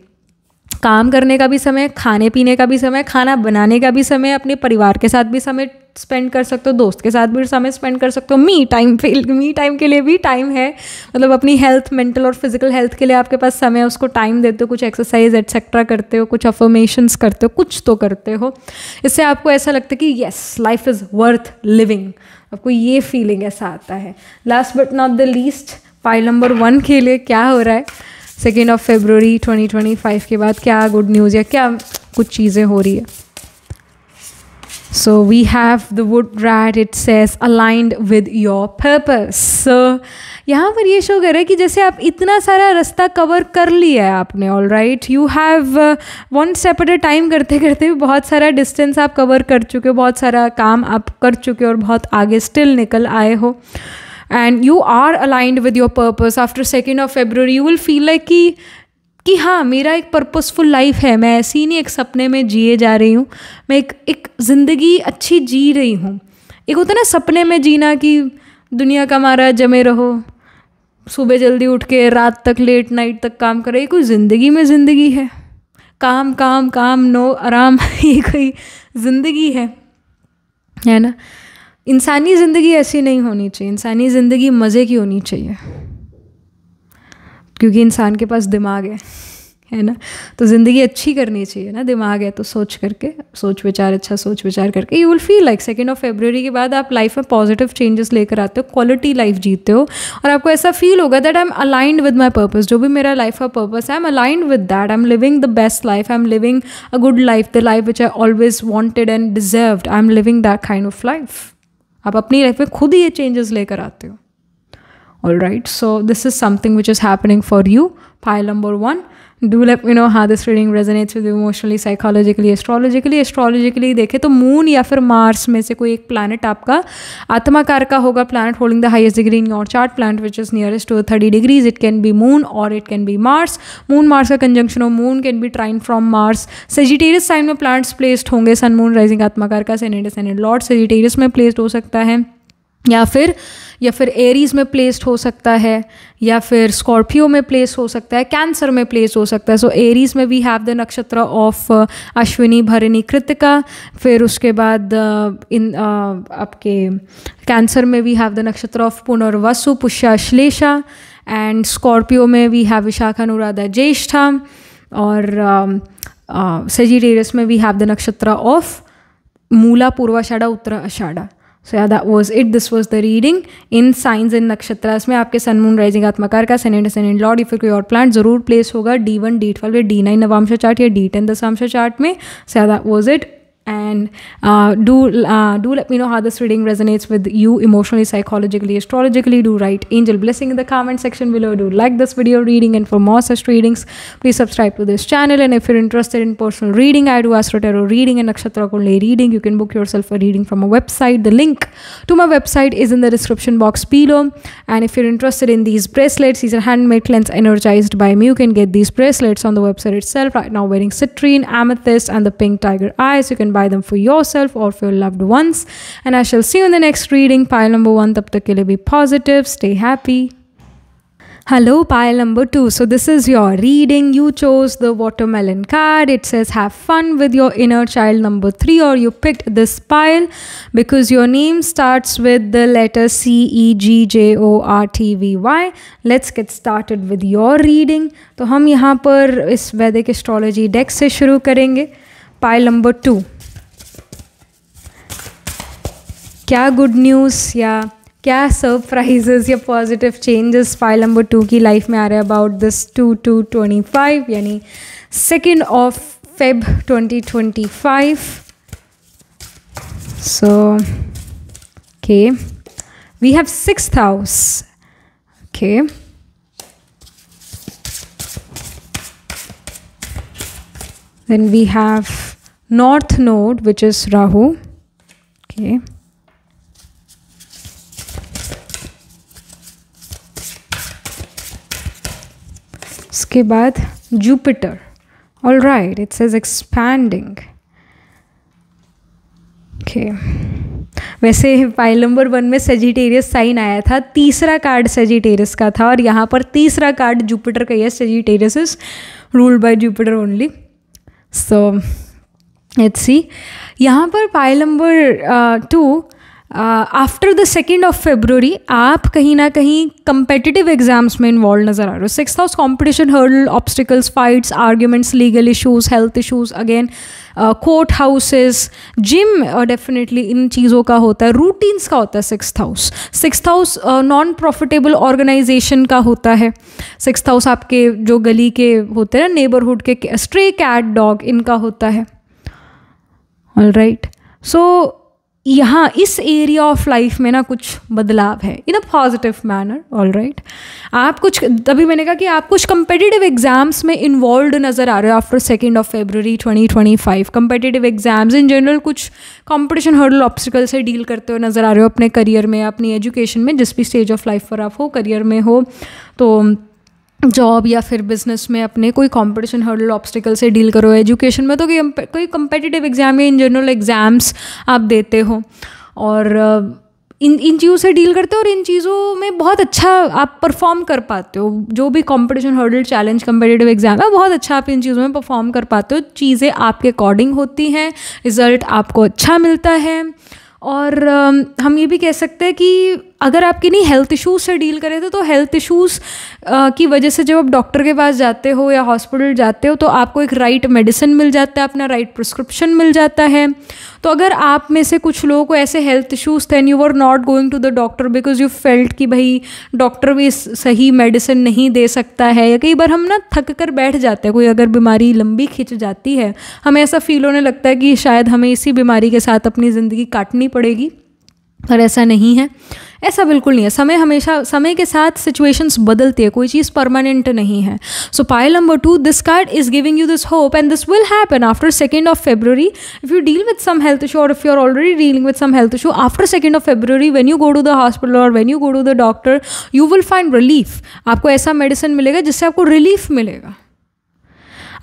काम करने का भी समय, खाने पीने का भी समय, खाना बनाने का भी समय, अपने परिवार के साथ भी समय स्पेंड कर सकते हो, दोस्त के साथ भी समय स्पेंड कर सकते हो। मी टाइम के लिए भी टाइम है, मतलब अपनी हेल्थ, मेंटल और फिजिकल हेल्थ के लिए आपके पास समय है, उसको टाइम देते हो, कुछ एक्सरसाइज एटसेट्रा करते हो, कुछ अफर्मेशंस करते हो, कुछ तो करते हो। इससे आपको ऐसा लगता है कि yes, life is worth living. आपको ये फीलिंग ऐसा आता है। Last but not the least, file number 1 के लिए क्या हो रहा है 2 February 2025 के बाद, क्या गुड न्यूज़ या क्या कुछ चीज़ें हो रही है। So we have the wood rat, it says aligned with your purpose। So यहाँ पर ये शो कर रहा है कि जैसे आप इतना सारा रास्ता कवर कर लिया है आपने, all right, you have 1 step at a time करते करते भी बहुत सारा डिस्टेंस आप कवर कर चुके हो, बहुत सारा काम आप कर चुके हो और बहुत आगे स्टिल निकल आए हो। And you are aligned with your purpose after 2 February। You will feel like कि हाँ, मेरा एक पर्पसफुल लाइफ है, मैं ऐसी नहीं एक सपने में जिए जा रही हूँ, मैं एक ज़िंदगी अच्छी जी रही हूँ। एक होता है ना सपने में जीना कि दुनिया का मारा जमे रहो, सुबह जल्दी उठ के रात तक लेट नाइट तक काम करे, ये कोई ज़िंदगी में ज़िंदगी है? काम काम काम, नो आराम, ये कोई ज़िंदगी है ना? इंसानी ज़िंदगी ऐसी नहीं होनी चाहिए। इंसानी ज़िंदगी मज़े की होनी चाहिए, क्योंकि इंसान के पास दिमाग है, है ना। तो ज़िंदगी अच्छी करनी चाहिए ना, दिमाग है तो सोच करके, सोच विचार अच्छा सोच विचार करके यू विल फील लाइक 2 फरवरी के बाद आप लाइफ में पॉजिटिव चेंजेस लेकर आते हो, क्वालिटी लाइफ जीते हो, और आपको ऐसा फील होगा that I am aligned with my purpose. जो भी मेरा लाइफ का पर्पस है, I am aligned with that, I am living the best life, I am living a good life, the life which I always wanted and deserved, I am living that kind of life. आप अपनी life में खुद ही ये changes लेकर आते हो। All right, so this is something which is happening for you. Pile number 1. Do let me know how this reading resonates with you emotionally, psychologically, astrologically. Astrologically देखें तो मून या फिर मार्स में से कोई एक प्लैनेट आपका आत्माकार का होगा, planet holding the highest degree in your chart, planet which is nearest to 30 degrees. It can be moon और it can be Mars. Moon Mars का कंजंक्शन हो, moon can be trine from Mars. Sagittarius sign में planets placed होंगे, sun moon rising आत्माकार का, सेनेट lord Sagittarius में placed हो सकता है, या फिर एरीज में प्लेस्ड हो सकता है, या फिर स्कॉर्पियो में प्लेस हो सकता है, कैंसर में प्लेस हो सकता है. सो एरीज में we have the nakshatra of Ashwini भरणी कृतिका. फिर उसके बाद आपके कैंसर में we have the nakshatra of Punarvasu पुष्याश्लेषा. And Scorpio में वी हैव विशाखा अनुराधा ज्येष्ठा. और सेजिटेरियस में we have the nakshatra of Mula Purvashadha Uttara आषाढ़ा. So yeah, that was it. This was the reading in signs and nakshatras में आपके सन मून राइजिंग आत्माकार का, सेनेट Lord, या फिर कोई और प्लांट ज़रूर प्लेस होगा D1, D12 या D9 नवांश चार्ट या D10 दशांश चार्ट में. So yeah, that was it. And do let me know how this reading resonates with you emotionally, psychologically, astrologically. Do write angel blessing in the comment section below. Do like this video reading, and for more such readings please subscribe to this channel. And if you're interested in personal reading, I do astro tarot reading and nakshatra kunli reading. You can book yourself a reading from a website. The link to my website is in the description box below. And if you're interested in these bracelets, these are handmade, cleansed, energized by me. You can get these bracelets on the website itself. Right now wearing citrine, amethyst and the pink tiger eyes. You can buy them for yourself or for your loved ones. And I shall see you in the next reading. Pile number 1, tab tak ke liye be positive, stay happy. Hello, pile number 2. So this is your reading. You chose the watermelon card. It says have fun with your inner child number 3, or you picked this pile because your name starts with the letter CEGJORTVY. Let's get started with your reading. तो हम यहाँ पर इस वैदिक astrology deck से शुरू करेंगे. Pile number 2. क्या गुड न्यूज़ या क्या सरप्राइजेस या पॉजिटिव चेंजेस पाइल नंबर 2 की लाइफ में आ रहे हैं अबाउट दिस 2/2/25 यानी 2nd of Feb 2025. So okay, we have 6th house. Okay, then we have North Node, which is Rahu. Okay, उसके बाद Jupiter. All right, it says expanding. Okay, वैसे pile number 1 में Sagittarius sign आया था, तीसरा card Sagittarius का था, और यहाँ पर तीसरा कार्ड जुपिटर का है. Sagittarius is ruled by Jupiter only. So let's see, यहाँ पर pile number 2 after the 2nd of February आप कहीं ना कहीं कंपेटिटिव एग्जाम्स में इन्वॉल्व नज़र आ रहे हो. 6th house competition, hurdle, obstacles, fights, arguments, legal issues, health issues, again court houses, gym, definitely इन चीज़ों का होता है. रूटीन्स का होता है 6th house. 6th house non profitable organisation का होता है. 6th हाउस आपके जो गली के होते हैं ना, नेबरहुड के, स्ट्रे कैट, डॉग, इनका होता है. ऑल राइट, सो यहाँ इस एरिया ऑफ लाइफ में ना कुछ बदलाव है in a positive manner. All right, आप कुछ, तभी मैंने कहा कि आप कुछ कंपेटिटिव एग्जाम्स में इन्वॉल्व नज़र आ रहे हो after 2nd of February 2025. Competitive exams in general, कुछ कंपटीशन, हर्डल, ऑब्स्टिकल से डील करते हुए नज़र आ रहे हो अपने करियर में, अपनी एजुकेशन में, जिस भी स्टेज ऑफ लाइफ पर आप हो, करियर में हो तो जॉब या फिर बिजनेस में अपने कोई कंपटीशन, हर्डल, ऑब्स्टिकल से डील करो. एजुकेशन में तो कोई कंपेटिटिव एग्जाम या इन जनरल एग्जाम्स आप देते हो और इन चीज़ों से डील करते हो, और इन चीज़ों में बहुत अच्छा आप परफॉर्म कर पाते हो. जो भी competition, hurdle, challenge, competitive exam है, बहुत अच्छा आप इन चीज़ों में परफॉर्म कर पाते हो. चीज़ें आपके अकॉर्डिंग होती हैं, रिज़ल्ट आपको अच्छा मिलता है. और हम ये भी कह सकते हैं कि अगर आप किन्हीं हेल्थ इश्यूज से डील करे थे तो हेल्थ इश्यूज़ की वजह से जब आप डॉक्टर के पास जाते हो या हॉस्पिटल जाते हो तो आपको एक राइट मेडिसिन मिल जाता है, अपना राइट प्रिस्क्रिप्शन मिल जाता है। तो अगर आप में से कुछ लोगों को ऐसे हेल्थ इश्यूज़ थे and you were not going to the doctor because you felt कि भाई डॉक्टर भी सही मेडिसिन नहीं दे सकता है, या कई बार हम ना थक कर बैठ जाते हैं, कोई अगर बीमारी लंबी खिंच जाती है हमें ऐसा फील होने लगता है कि शायद हमें इसी बीमारी के साथ अपनी ज़िंदगी काटनी पड़ेगी, पर ऐसा नहीं है, ऐसा बिल्कुल नहीं है। समय के साथ सिचुएशंस बदलती है, कोई चीज़ परमानेंट नहीं है। सो pile number 2, this card is giving you this hope and this will happen after 2nd of February. If you deal with some health issue or if you're already dealing with some health issue, after 2nd of February when you go to the hospital or when you go to the doctor, you will find relief. आपको ऐसा medicine मिलेगा जिससे आपको relief मिलेगा,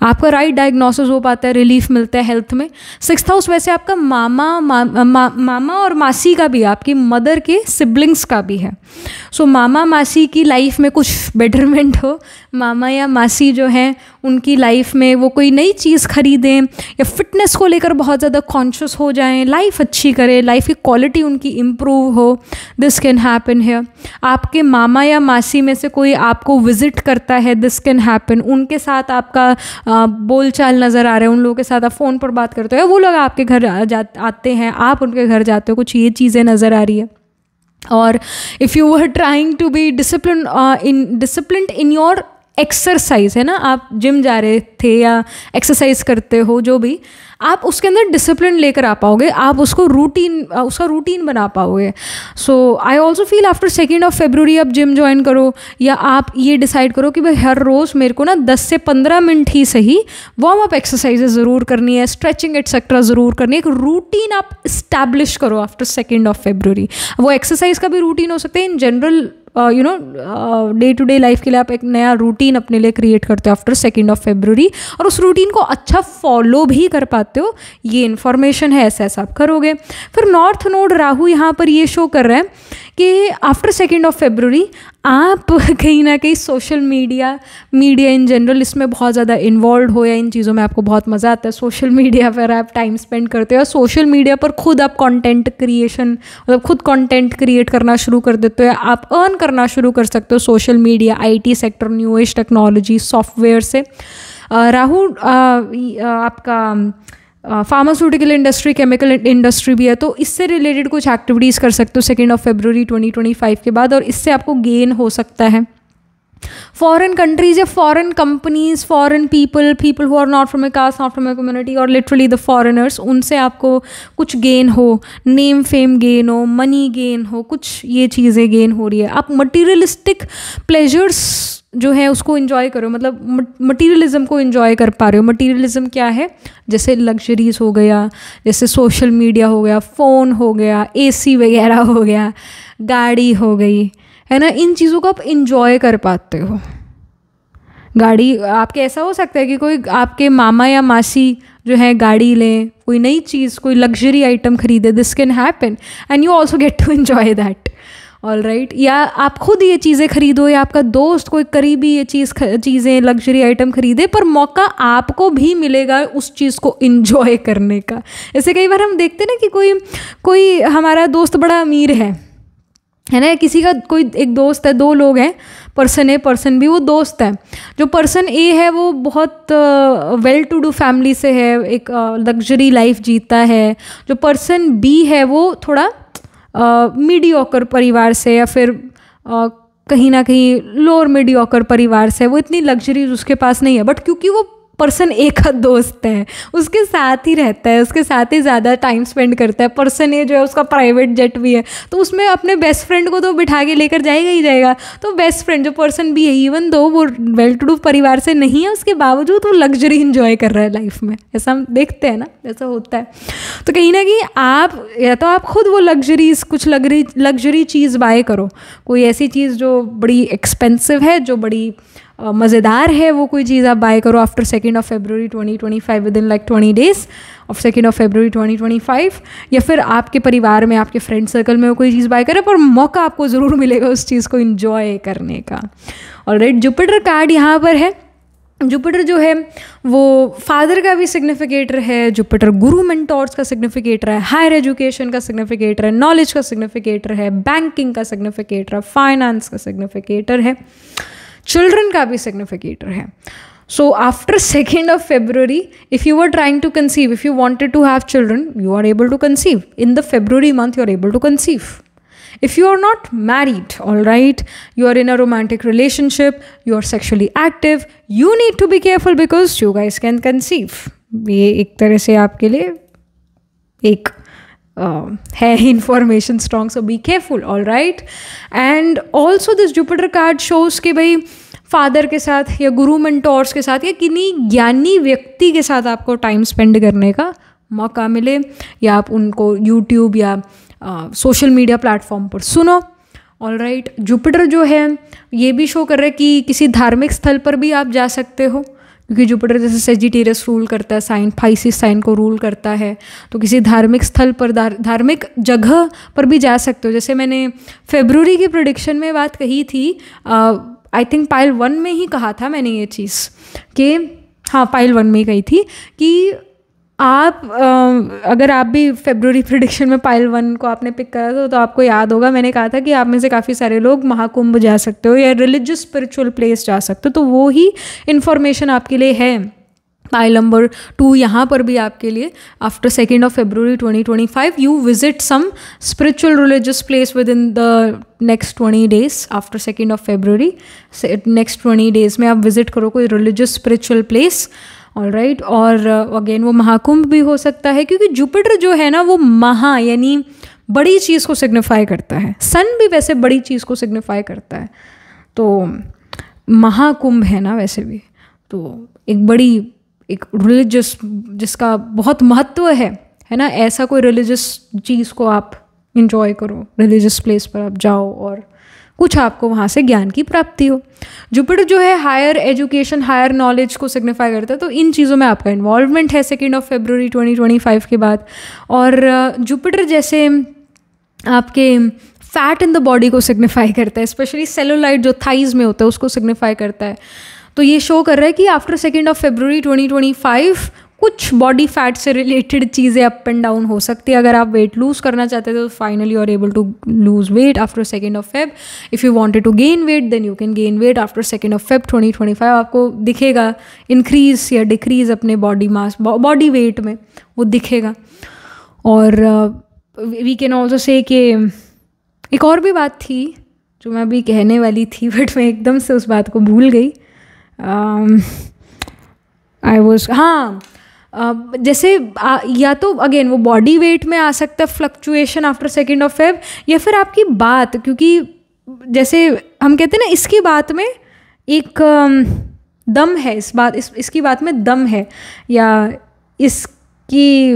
आपका right diagnosis हो पाता है, रिलीफ मिलता है हेल्थ में। 6th हाउस वैसे आपका मामा और मासी का भी, आपकी मदर के सिबलिंग्स का भी है। सो मामा मासी की लाइफ में कुछ बेटरमेंट हो, मामा या मासी जो हैं उनकी लाइफ में वो कोई नई चीज़ खरीदें या फिटनेस को लेकर बहुत ज़्यादा कॉन्शियस हो जाएं, लाइफ अच्छी करें, लाइफ की क्वालिटी उनकी इम्प्रूव हो, दिस कैन हैपन हियर। आपके मामा या मासी में से कोई आपको विजिट करता है, दिस कैन हैपन। उनके साथ आपका बोलचाल नज़र आ रहा है, उन लोगों के साथ आप फ़ोन पर बात करते हो, वो लोग आपके घर आते हैं, आप उनके घर जाते हो, कुछ ये चीज़ें नज़र आ रही है। और if you were trying to be disciplined in your exercise, है ना, आप जिम जा रहे थे या एक्सरसाइज करते हो, जो भी आप उसके अंदर डिसिप्लिन लेकर आ पाओगे, आप उसका रूटीन बना पाओगे। So I also feel after 2nd of February आप जिम ज्वाइन करो, या आप ये डिसाइड करो कि भाई हर रोज़ मेरे को ना 10 से 15 मिनट ही सही वार्म अप एक्सरसाइजेज ज़रूर करनी है, स्ट्रेचिंग एटसेट्रा ज़रूर करनी है। एक रूटीन आप इस्टेब्लिश करो आफ्टर 2nd of February। वो एक्सरसाइज का भी रूटीन हो सकता है, in general day to day life के लिए आप एक नया रूटीन अपने लिए क्रिएट करते हो आफ्टर 2nd of February, और उस रूटीन को अच्छा फॉलो भी कर पाते हो। ये इन्फॉर्मेशन है, ऐसा आप करोगे। फिर नॉर्थ नोड राहु यहाँ पर ये शो कर रहा है कि आफ्टर 2nd of February आप कहीं ना कहीं सोशल मीडिया इन जनरल इसमें बहुत ज़्यादा इन्वॉल्व हो, या इन चीज़ों में आपको बहुत मज़ा आता है। सोशल मीडिया पर आप टाइम स्पेंड करते हो, सोशल मीडिया पर खुद आप कंटेंट क्रिएशन, मतलब खुद कंटेंट क्रिएट करना शुरू कर देते हो, आप अर्न करना शुरू कर सकते हो social media, IT sector, new age technology, software से। राहु आपका फार्मास्यूटिकल इंडस्ट्री, केमिकल इंडस्ट्री भी है, तो इससे रिलेटेड कुछ एक्टिविटीज़ कर सकते हो 2nd of February 2025 के बाद, और इससे आपको गेन हो सकता है। फॉरेन कंट्रीज या foreign companies, foreign people who are not from a caste, not from a community, और लिटरली द फॉरेनर्स, उनसे आपको कुछ गेन हो, नेम फेम गेन हो, मनी गेन हो, कुछ ये चीज़ें गेन हो रही है। आप मटीरियलिस्टिक प्लेजर्स जो है उसको इन्जॉय करो, मतलब मटीरियलिज्म को इन्जॉय कर पा रहे हो। मटीरियलिज्म क्या है? जैसे लग्जरीज हो गया, जैसे सोशल मीडिया हो गया, फ़ोन हो गया, AC वगैरह हो गया, गाड़ी हो गई, है ना, इन चीज़ों को आप इन्जॉय कर पाते हो। गाड़ी आपके ऐसा हो सकता है कि कोई आपके मामा या मासी जो है गाड़ी लें, कोई नई चीज़, कोई लग्जरी आइटम खरीदे, this can happen and you also get to enjoy that, all right. या आप खुद ये चीज़ें खरीदो, या आपका दोस्त कोई करीबी ये चीज़ें लग्जरी आइटम खरीदे, पर मौका आपको भी मिलेगा उस चीज़ को इन्जॉय करने का। जैसे कई बार हम देखते हैं ना कि कोई हमारा दोस्त बड़ा अमीर है ना, किसी का कोई एक दोस्त है, 2 लोग हैं, पर्सन ए पर्सन बी, वो दोस्त है। जो पर्सन ए है वो बहुत वेल टू डू फैमिली से है, एक लग्जरी लाइफ जीता है। जो पर्सन बी है वो थोड़ा मीडियोकर परिवार से, या फिर कहीं ना कहीं लोअर मीडियोकर परिवार से, वो इतनी लग्जरी उसके पास नहीं है, बट क्योंकि वो पर्सन ए का दोस्त है, उसके साथ ही रहता है, उसके साथ ही ज़्यादा टाइम स्पेंड करता है। पर्सन ए जो है उसका प्राइवेट जेट भी है, तो उसमें अपने बेस्ट फ्रेंड को तो बिठा के लेकर जाएगा ही जाएगा। तो बेस्ट फ्रेंड जो पर्सन बी है, इवन दो वो वेल टू डू परिवार से नहीं है, उसके बावजूद वो लग्जरी इन्जॉय कर रहा है लाइफ में। ऐसा हम देखते हैं ना, ऐसा होता है। तो कहीं ना कहीं आप या तो आप खुद वो कुछ लग्जरी चीज़ बाय करो, कोई ऐसी चीज़ जो बड़ी एक्सपेंसिव है, जो बड़ी मज़ेदार है, वो कोई चीज़ आप बाय करो after 2nd of February 2025, with in like 20 days of 2nd of February 2025। या फिर आपके परिवार में, आपके फ्रेंड सर्कल में वो कोई चीज़ बाय करे, पर मौका आपको ज़रूर मिलेगा उस चीज़ को इन्जॉय करने का। ऑलराइट, जुपिटर कार्ड यहाँ पर है, जुपिटर जो है वो फादर का भी सिग्निफिकेटर है, जुपिटर गुरु मेंटोर्स का सिग्निफिकेटर है, हायर एजुकेशन का सिग्निफिकेटर है, नॉलेज का सिग्निफिकेटर है, बैंकिंग का सिग्निफिकेटर है, फाइनेंस का सिग्निफिकेटर है, चिल्ड्रन का भी सिग्निफिकेटर है. So after 2nd of February, if you were trying to conceive, if you wanted to have children, you are able to conceive. In the February month, you are able to conceive. If you are not married, all right, you are in a romantic relationship, you are sexually active, you need to be careful because you guys can conceive. ये एक तरह से आपके लिए एक है information strong, so be careful, all right. And also this Jupiter card shows कि भाई फादर के साथ या गुरु मेंटोर्स के साथ या किन्हीं ज्ञानी व्यक्ति के साथ आपको टाइम स्पेंड करने का मौका मिले, या आप उनको यूट्यूब या सोशल मीडिया प्लेटफॉर्म पर सुनो. ऑलराइट, जुपिटर जो है ये भी शो कर रहा है कि किसी धार्मिक स्थल पर भी आप जा सकते हो, क्योंकि जुपिटर जैसे सेजिटेरियस रूल करता है साइन, पाइसिस साइन को रूल करता है, तो किसी धार्मिक स्थल पर धार्मिक जगह पर भी जा सकते हो. जैसे मैंने फेब्रुअरी की प्रेडिक्शन में बात कही थी, आई थिंक पाइल 1 में ही कहा था मैंने ये चीज़ कि हाँ पाइल 1 में ही कही थी कि आप अगर आप भी फेब्रुअरी प्रेडिक्शन में पाइल 1 को आपने पिक करा था तो आपको याद होगा मैंने कहा था कि आप में से काफ़ी सारे लोग महाकुंभ जा सकते हो या रिलीजियस स्पिरिचुअल प्लेस जा सकते हो. तो वो ही इन्फॉर्मेशन आपके लिए है. पाइल नंबर 2 यहाँ पर भी आपके लिए after 2nd of February 2025 you visit some spiritual religious place within the next 20 days. After 2nd of February नेक्स्ट 20 days में आप विजिट करो कोई रिलीजियस स्पिरिचुअल प्लेस. ऑलराइट, और अगेन वो महाकुंभ भी हो सकता है, क्योंकि जुपिटर जो है ना वो महा यानी बड़ी चीज़ को सिग्निफाई करता है. सन भी वैसे बड़ी चीज़ को सिग्निफाई करता है, तो महाकुंभ है ना वैसे भी, तो एक बड़ी एक रिलीजियस जिसका बहुत महत्व है ना, ऐसा कोई रिलीजियस चीज़ को आप इंजॉय करो, रिलीजियस प्लेस पर आप जाओ और कुछ आपको वहाँ से ज्ञान की प्राप्ति हो. जुपिटर जो है हायर एजुकेशन, हायर नॉलेज को सिग्निफाई करता है, तो इन चीज़ों में आपका इन्वॉल्वमेंट है 2nd of February 2025 के बाद. और जुपिटर जैसे आपके फैट इन द बॉडी को सिग्निफाई करता है, स्पेशली सेलुलाइट जो थाइज में होता है उसको सिग्निफाई करता है. तो ये शो कर रहा है कि आफ्टर 2nd of February 2025 कुछ बॉडी फैट से रिलेटेड चीज़ें अप एंड डाउन हो सकती है. अगर आप वेट लूज़ करना चाहते थे तो finally you are able to lose weight after 2nd of Feb. If you wanted to gain weight then you can gain weight after 2nd of Feb 2025. आपको दिखेगा इंक्रीज या डिक्रीज अपने बॉडी मास, बॉडी वेट में वो दिखेगा. और we can also say कि एक और भी बात थी जो मैं अभी कहने वाली थी बट मैं एकदम से उस बात को भूल गई. जैसे या तो अगेन वो बॉडी वेट में आ सकता है fluctuation after 2nd of Feb, या फिर आपकी बात, क्योंकि जैसे हम कहते हैं ना इसकी बात में एक दम है, इसकी बात में दम है, या इसकी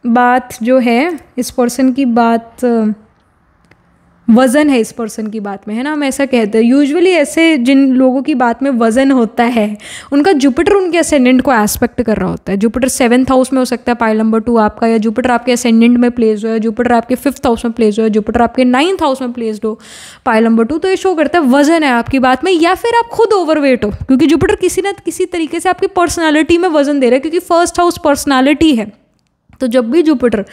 बात जो है इस पर्सन की बात वज़न है इस पर्सन की बात में, है ना, हम ऐसा कहते हैं. यूजुअली ऐसे जिन लोगों की बात में वज़न होता है उनका जुपिटर उनके असेंडेंट को एस्पेक्ट कर रहा होता है. जुपिटर 7th हाउस में हो सकता है पाइल नंबर 2 आपका, या जुपिटर आपके असेंडेंट में प्लेस हो, या जुपिटर आपके 5th हाउस में प्लेस हो, या जुपिटर आपके 9th हाउस में प्लेस्ड हो पाइल नंबर 2. तो ये शो करता है वज़न है आपकी बात में, या फिर आप खुद ओवरवेट हो, क्योंकि जुपिटर किसी न किसी तरीके से आपकी पर्सनैलिटी में वज़न दे रहा है, क्योंकि 1st हाउस पर्सनैलिटी है. तो जब भी जुपिटर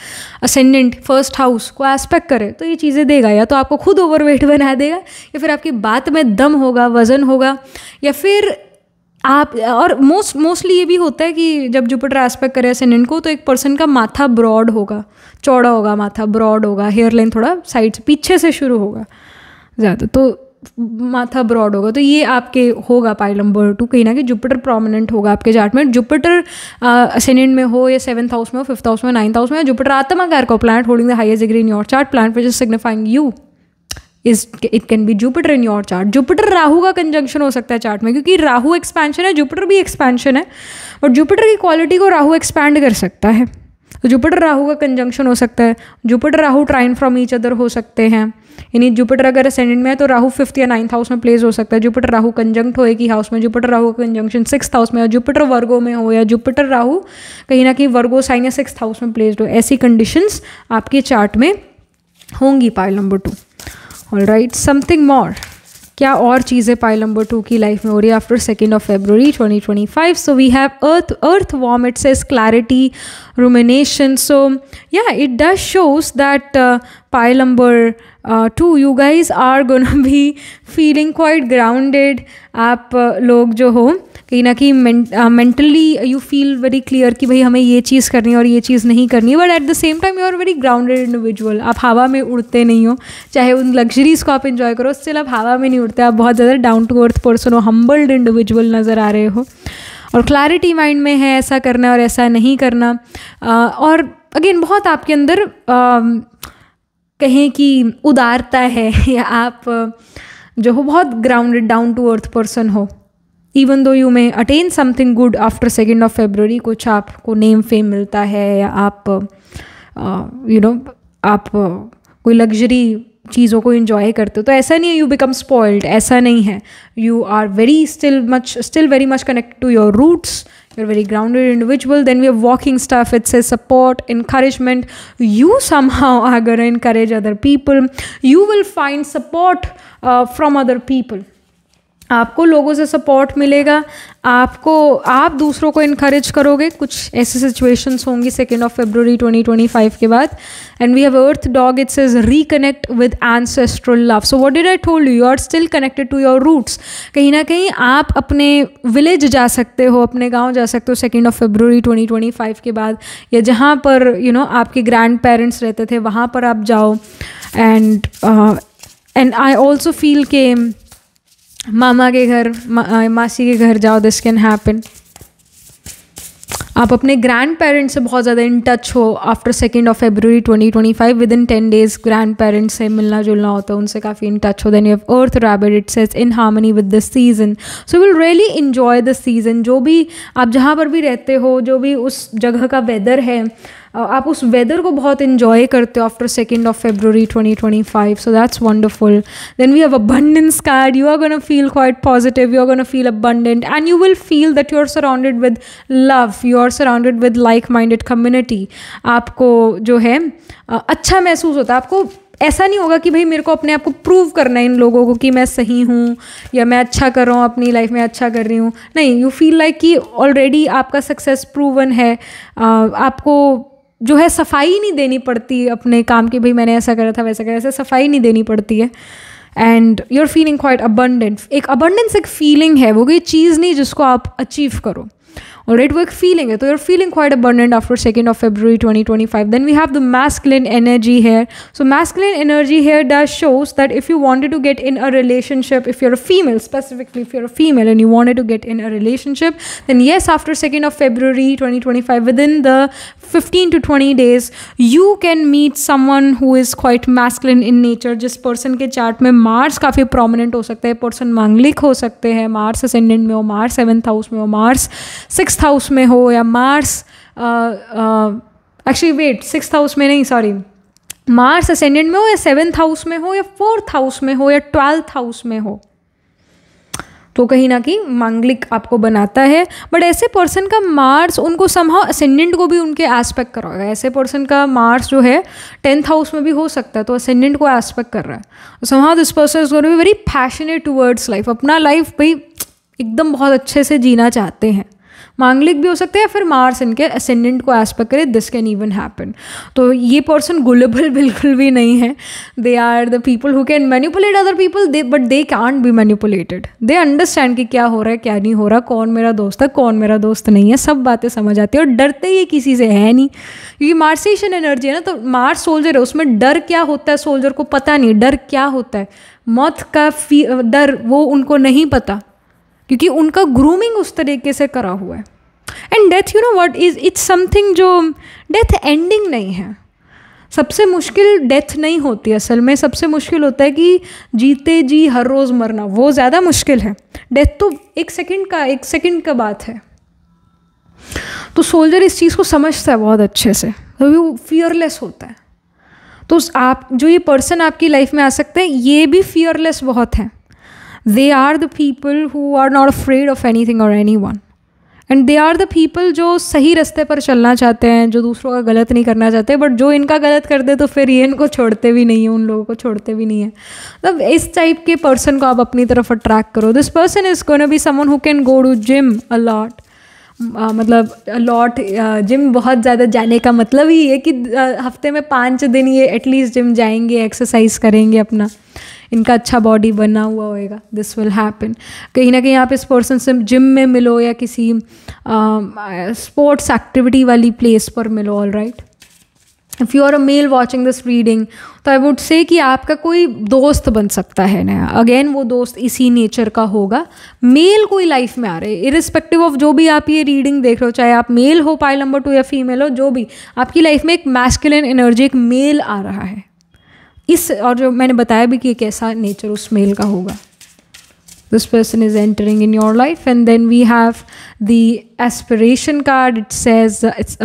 असेंडेंट 1st हाउस को एस्पेक्ट करे तो ये चीज़ें देगा, या तो आपको खुद ओवरवेट बना देगा, या फिर आपकी बात में दम होगा, वज़न होगा, या फिर आप, और मोस्टली ये भी होता है कि जब जुपिटर एस्पेक्ट करे असेंडेंट को तो एक पर्सन का माथा ब्रॉड होगा, चौड़ा होगा, माथा ब्रॉड होगा, हेयर लाइन थोड़ा साइड से पीछे से शुरू होगा ज़्यादा, तो माथा ब्रॉड होगा. तो ये आपके होगा पाइल नंबर 2, कहीं ना कहीं जुपिटर प्रोमिनेंट होगा आपके चार्ट में. जुपिटर असेंडेंट में हो या 7th हाउस में हो, 5th हाउस में, 9th हाउस में, जुपिटर आत्माकार को planet holding the highest degree in your chart, planet which is signifying you it can B Jupiter in your chart. Jupiter Rahu का कंजंक्शन हो सकता है चार्ट में, क्योंकि राहु एक्सपेंशन है, जुपिटर भी एक्सपेंशन है, और जुपिटर की क्वालिटी को राहु एक्सपैंड कर सकता है. तो जुपिटर राहु का कंजंक्शन हो सकता है, Jupiter Rahu trine from each other हो सकते हैं, यानी जुपिटर अगर असेंडेंट में है तो राहु 5th या 9th हाउस में प्लेस हो सकता है. जुपिटर राहु कंजंक्ट हो एक ही हाउस में, जुपिटर राहु का कंजंक्शन 6th हाउस में, और जुपिटर वर्गो में हो, या जुपिटर राहु कहीं ना कहीं वर्गो साइन या 6th हाउस में प्लेस्ड हो, ऐसी कंडीशंस आपके चार्ट में होंगी pile number 2. Alright, something more, क्या और चीज़ें पाइल नंबर 2 की लाइफ में हो रही है after 2 February 2025. So we have earth worm, it says clarity, rumination. So yeah, it does shows that pile number 2, you guys are gonna be feeling quite grounded. आप लोग जो हो कहीं ना कहीं mentally you feel very clear कि भाई हमें ये चीज़ करनी है और ये चीज़ नहीं करनी है, but at the same time you are very grounded individual. आप हवा में उड़ते नहीं हो, चाहे उन लग्जरीज़ को आप इन्जॉय करो, स्टिल आप हवा में नहीं उड़ते. आप बहुत ज़्यादा डाउन टू अर्थ पर्सन हो, हम्बल्ड इंडिविजुअल नज़र आ रहे हो, और क्लैरिटी माइंड में है ऐसा करना है और ऐसा नहीं करना. और अगेन बहुत आपके अंदर कहें कि उदारता है, या आप जो हो बहुत grounded down to earth person हो. Even though you may attain something good after 2 February, कुछ आपको नेम फेम मिलता है, या आप आप कोई लग्जरी चीज़ों को इन्जॉय करते हो, तो ऐसा नहीं है यू बिकम स्पॉइल्ड, ऐसा नहीं है. You are still very much connected to your roots. You're a very grounded individual. Then we have walking stuff. It says support, encouragement. You somehow are going to encourage other people. You will find support from other people. आपको लोगों से support मिलेगा, आप दूसरों को encourage करोगे. कुछ ऐसे सिचुएशंस होंगी 2 February 2025 के बाद. And we have earth dog, it says reconnect with ancestral love. So what did I told you, are still connected to your roots. कहीं ना कहीं आप अपने विलेज जा सकते हो, अपने गाँव जा सकते हो 2 February 2025 के बाद, या जहाँ पर आपके ग्रैंड पेरेंट्स रहते थे वहाँ पर आप जाओ. एंड आई ऑल्सो फील के मामा के घर, मासी के घर जाओ. This can happen. आप अपने ग्रैंड पेरेंट्स से बहुत ज़्यादा इन टच हो after 2 February 2025. Within 10 days grandparents से मिलना जुलना होता है, उनसे काफ़ी इन टच हो. Then you have earth rabbit, it says in harmony with the season. So you will really enjoy the season. जो भी आप जहाँ पर भी रहते हो, जो भी उस जगह का वेदर है, आप उस वेदर को बहुत इन्जॉय करते हो after 2 February 2025. So that's wonderful. Then we have abundance card. You are gonna feel quite positive, you are gonna feel abundant, and you will feel that you are surrounded with love, you are surrounded with like minded community. आपको जो है अच्छा महसूस होता है. आपको ऐसा नहीं होगा कि भाई मेरे को अपने आप को प्रूव करना है इन लोगों को कि मैं सही हूँ या मैं अच्छा कर रहा हूँ, अपनी लाइफ में अच्छा कर रही हूँ. नहीं, यू फील लाइक कि ऑलरेडी आपका सक्सेस प्रूवन है. आपको जो है सफाई नहीं देनी पड़ती अपने काम की, भाई मैंने ऐसा करा था वैसा करा, ऐसे सफाई नहीं देनी पड़ती है. And you are feeling quite abundant. एक अबंडेंस एक फीलिंग है, वो कोई चीज़ नहीं जिसको आप अचीव करो. ऑलराइट, वो एक फीलिंग है. तो you are feeling quite abundant after 2 February 2025. Then we have the masculine energy here. So masculine energy here does shows that if you wanted to get in a relationship, if you are a female, specifically if you're a female and you wanted to get in a relationship, then yes, after 2 February 2025, within the 15 to 20 days, you can meet someone who is quite masculine in nature. जिस person के chart में Mars काफ़ी prominent हो सकता है, person मांगलिक हो सकते हैं, मार्स असेंडेंट में हो, मार्स 7th हाउस में हो, मार्स 6th हाउस में हो, या Mars actually wait 6th house में नहीं, सॉरी, मार्स असेंडेंट में हो, या 7th हाउस में हो, या 4th हाउस में हो, या 12th हाउस में हो, तो कहीं ना कहीं मांगलिक आपको बनाता है. बट ऐसे पर्सन का मार्स उनको समहाउ असेंडेंट को भी उनके एस्पेक्ट कर रहा होगा. ऐसे पर्सन का मार्स जो है 10th हाउस में भी हो सकता है, तो असेंडेंट को एस्पेक्ट कर रहा है. Somehow this person is going to be very passionate towards life. अपना लाइफ भाई एकदम बहुत अच्छे से जीना चाहते हैं. मांगलिक भी हो सकते हैं, या फिर मार्स इनके असेंडेंट को एस्पेक्ट करे. This can even happen. तो ये पर्सन गुलेबल बिल्कुल भी नहीं है. They are the people who can manipulate other people, but they can't be manipulated. They understand कि क्या हो रहा है क्या नहीं हो रहा, कौन मेरा दोस्त है कौन मेरा दोस्त नहीं है, सब बातें समझ आती है. और डरते ही किसी से है नहीं, क्योंकि मार्सियन एनर्जी है ना. तो मार्स सोल्जर है, उसमें डर क्या होता है सोल्जर को पता नहीं. डर क्या होता है, मौत का डर, वो उनको नहीं पता, क्योंकि उनका ग्रूमिंग उस तरीके से करा हुआ है. And death, you know what is, it's something जो डेथ एंडिंग नहीं है. सबसे मुश्किल डेथ नहीं होती असल में. सबसे मुश्किल होता है कि जीते जी हर रोज़ मरना, वो ज़्यादा मुश्किल है. डेथ तो एक सेकंड का बात है. तो सोल्जर इस चीज़ को समझता है बहुत अच्छे से, तो वो फियरलेस होता है. तो आप जो ये पर्सन आपकी लाइफ में आ सकते हैं, ये भी फियरलेस बहुत हैं. They are the people who are not afraid of anything or anyone. And they are the people जो सही रास्ते पर चलना चाहते हैं, जो दूसरों का गलत नहीं करना चाहते, बट जो इनका गलत कर दे तो फिर ये इनको छोड़ते भी नहीं है, उन लोगों को छोड़ते भी नहीं है। मतलब इस टाइप के पर्सन को आप अपनी तरफ अट्रैक्ट करो। This person is gonna be someone who can go to gym a lot, मतलब लॉट जिम बहुत ज़्यादा जाने का मतलब ही है कि हफ्ते में 5 दिन ये एटलीस्ट जिम जाएंगे, एक्सरसाइज करेंगे, अपना इनका अच्छा बॉडी बना हुआ होएगा। This will happen. कहीं ना कहीं आप इस पर्सन से जिम में मिलो या किसी स्पोर्ट्स एक्टिविटी वाली प्लेस पर मिलो। All right, if you are a male watching this reading, तो आई वुड से कि आपका कोई दोस्त बन सकता है नया। अगेन वो दोस्त इसी नेचर का होगा। मेल कोई लाइफ में आ रहे हैं, इरिस्पेक्टिव ऑफ जो भी आप ये रीडिंग देख रहे हो, चाहे आप मेल हो पाइल नंबर 2 या फीमेल हो, जो भी आपकी लाइफ में एक मैस्कुलिन एनर्जी, एक मेल आ रहा है इस, और जो मैंने बताया भी कि कैसा नेचर उस मेल का होगा। This person is entering in your life. And then we have the aspiration card. It says